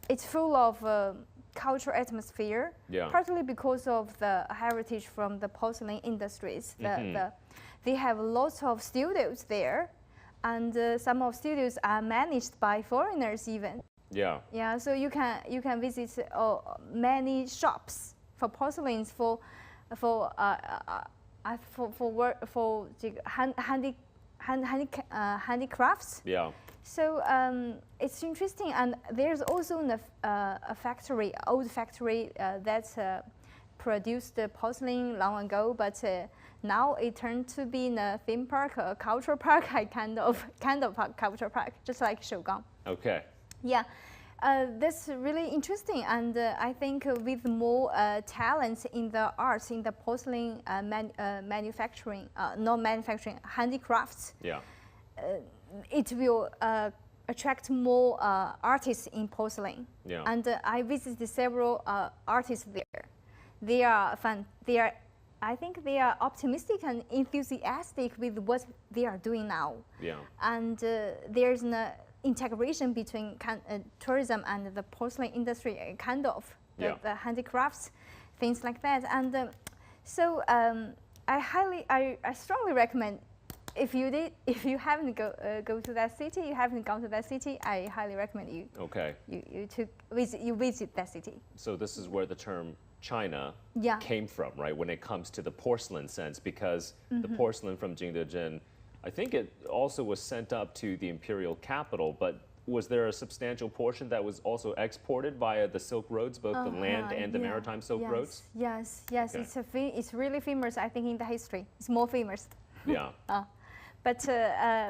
it's full of cultural atmosphere, partly because of the heritage from the porcelain industries. They have lots of studios there, and some of studios are managed by foreigners even. Yeah. Yeah, so you can visit many shops for porcelains for handicrafts. Yeah. So it's interesting, and there's also a factory, old factory that produced the porcelain long ago, but now it turned to be in a theme park, a cultural park, kind of cultural park, just like Shougang. Okay. Yeah, that's really interesting, and I think with more talents in the arts, in the porcelain manufacturing, not manufacturing, handicrafts. Yeah. It will attract more artists in porcelain. Yeah. And I visited several artists there. They are fun. They are, I think they are optimistic and enthusiastic with what they are doing now. Yeah. And there's an integration between tourism and the porcelain industry, kind of the handicrafts, things like that. And so I strongly recommend, if you haven't go to that city, you haven't gone to that city, I highly recommend you. Okay. You visit that city. So this is where the term China Yeah. came from, right? When it comes to the porcelain sense, because the porcelain from Jingdezhen, I think it also was sent up to the imperial capital, but was there a substantial portion that was also exported via the Silk Roads, both the land and the maritime Silk Roads? Yes. Okay. It's really famous, I think, in the history. It's more famous. Yeah. But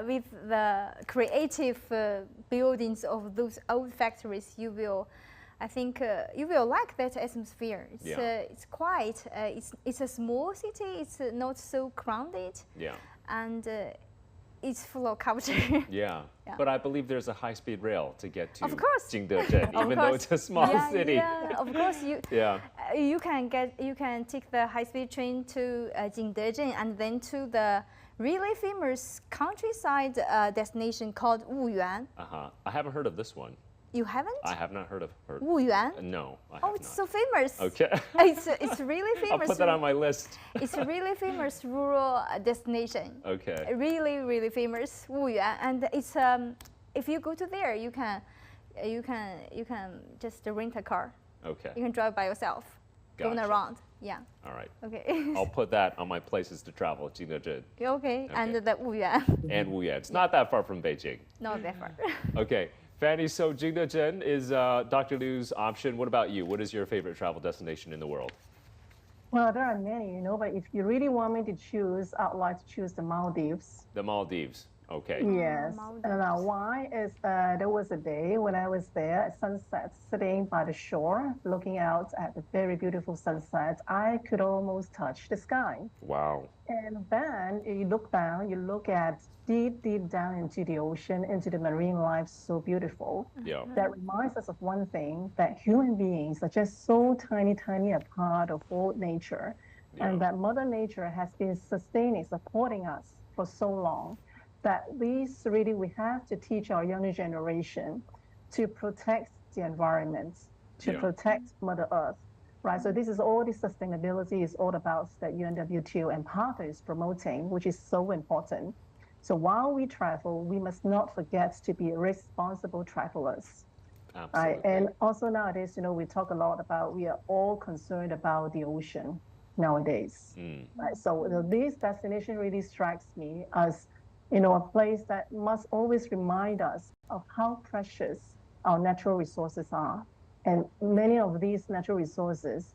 with the creative buildings of those old factories, I think you will like that atmosphere. It's quiet. It's a small city. It's not so crowded. Yeah. And it's full of culture. Yeah. But I believe there's a high-speed rail to get to Jingdezhen, Of even though it's a small city. Yeah, of course. You can take the high-speed train to Jingdezhen and then to the really famous countryside destination called Wuyuan. I haven't heard of this one. You haven't? I have not heard of her. Wuyuan? No, I have Oh, it's so famous. Okay. It's really famous. I'll put that on my list. It's a really famous rural destination. Okay. Really famous, Wuyuan, and it's if you go to there, you can just rent a car. Okay. You can drive by yourself, going Gotcha. around. Yeah. All right. Okay. I'll put that on my places to travel, Jingdezhen. Okay. And the Wuyuan. And Wuyuan. It's not that far from Beijing. Not that far. Okay. Fanny, so Jingdezhen is Dr. Liu's option. What about you? What is your favorite travel destination in the world? Well, there are many, but if you really want me to choose, I'd like to choose the Maldives. The Maldives. Okay. Yes. And why is there was a day when I was there at sunset, sitting by the shore, looking out at the very beautiful sunset. I could almost touch the sky. Wow. And then you look down, you look at deep down into the ocean, into the marine life, so beautiful. Yeah. That reminds us of one thing, that human beings are just so tiny a part of all nature. Yeah. And that Mother Nature has been sustaining, supporting us for so long, that we have to teach our younger generation to protect the environment, to protect Mother Earth, right? So this is all the sustainability is all about that UNWTO and PARTHA is promoting, which is so important. So while we travel, we must not forget to be responsible travelers. Absolutely. Right? And also nowadays, we talk a lot about, we are all concerned about the ocean nowadays. Right? So this destination really strikes me as a place that must always remind us of how precious our natural resources are. And many of these natural resources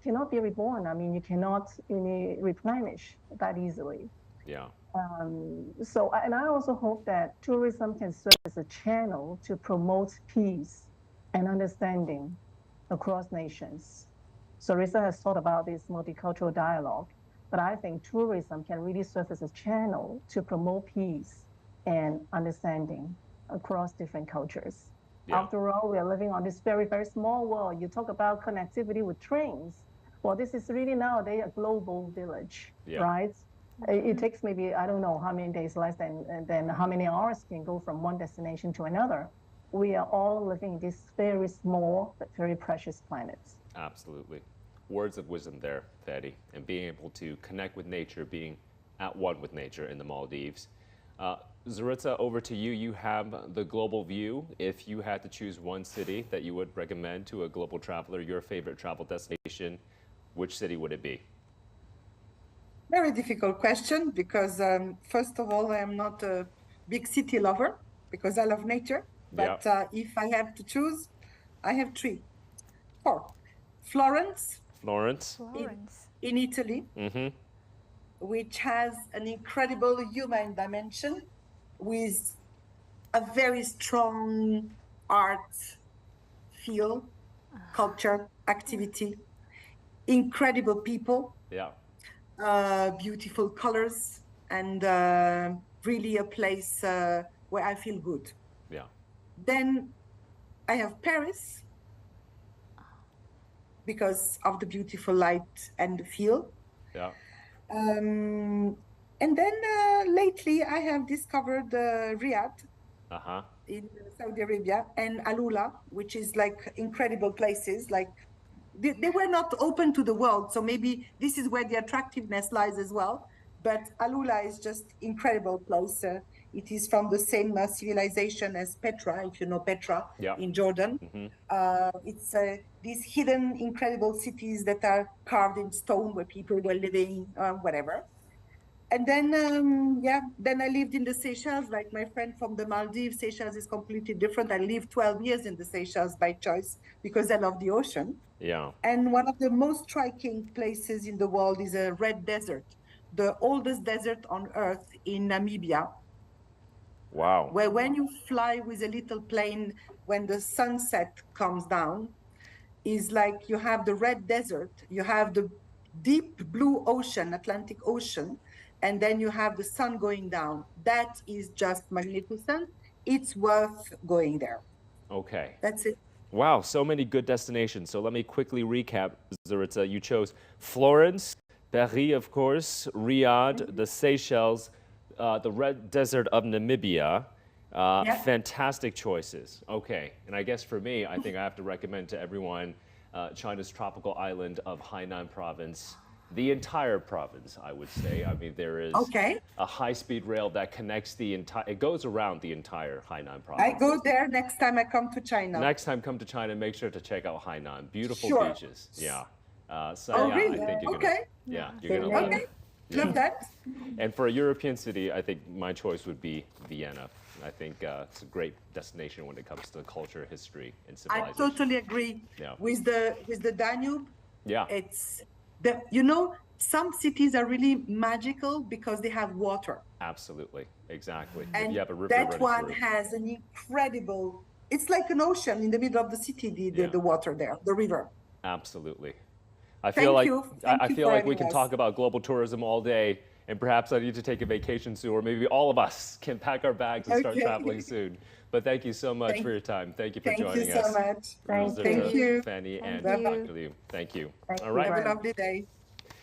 cannot be reborn. I mean, you cannot replenish that easily. Yeah. And I also hope that tourism can serve as a channel to promote peace and understanding across nations. Zoritsa has thought about this multicultural dialogue. But I think tourism can really serve as a channel to promote peace and understanding across different cultures. Yeah. After all, we are living on this very small world. You talk about connectivity with trains. Well, this is really nowadays a global village, right? It takes maybe, I don't know how many days less than how many hours can go from one destination to another. We are all living in this very small but very precious planet. Absolutely. Words of wisdom there, Fanny, and being able to connect with nature, being at one with nature in the Maldives. Zoritsa, over to you. You have the global view. If you had to choose one city that you would recommend to a global traveler, your favorite travel destination, which city would it be? Very difficult question because, first of all, I am not a big city lover because I love nature. But if I have to choose, I have four. Florence. In Italy, which has an incredible human dimension with a very strong art feel, culture, activity, incredible people, beautiful colors, and really a place where I feel good. Yeah. Then I have Paris, because of the beautiful light and the feel. Yeah. And then lately I have discovered Riyadh Uh-huh. in Saudi Arabia and Alula, which is like incredible places. Like they were not open to the world, so maybe this is where the attractiveness lies as well. But Alula is just incredible place. It is from the same civilization as Petra, if you know Petra, Yeah. in Jordan. It's these hidden, incredible cities that are carved in stone where people were living, whatever. And then, then I lived in the Seychelles, like my friend from the Maldives. Seychelles is completely different. I lived 12 years in the Seychelles by choice because I love the ocean. Yeah. And one of the most striking places in the world is a red desert, the oldest desert on earth in Namibia. Wow. Where when you fly with a little plane, when the sunset comes down, is like you have the red desert, you have the deep blue ocean, Atlantic Ocean, and then you have the sun going down. That is just magnificent. It's worth going there. Okay. That's it. Wow, so many good destinations. So let me quickly recap, Zoritsa. You chose Florence, Paris, of course, Riyadh, the Seychelles, the Red Desert of Namibia. Fantastic choices. Okay, and I guess for me, I think I have to recommend to everyone China's tropical island of Hainan province. The entire province, I would say. I mean, there is a high-speed rail that connects the entire, it goes around the entire Hainan province. I go there next time I come to China. Next time come to China, make sure to check out Hainan. Beautiful beaches. Yeah. Really? I think you're gonna love it. Love that. And for a European city, I think my choice would be Vienna. I think it's a great destination when it comes to culture, history, and civilization. I totally agree. Yeah. With the Danube. Yeah. It's some cities are really magical because they have water. Absolutely. Exactly. And you have a river that one through. has an incredible. It's like an ocean in the middle of the city. The water there, the river. Absolutely. I feel like we can us. talk about global tourism all day, and perhaps I need to take a vacation soon, or maybe all of us can pack our bags and start traveling soon. But thank you so much for your time. Thank you for joining us. Thank you so much. Thank you. Fanny and Thank you. Dr. Liu. Thank you. Thank All right. you. Have a lovely day.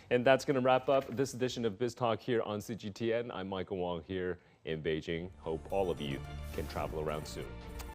And that's going to wrap up this edition of Biz Talk here on CGTN. I'm Michael Wang here in Beijing. Hope all of you can travel around soon.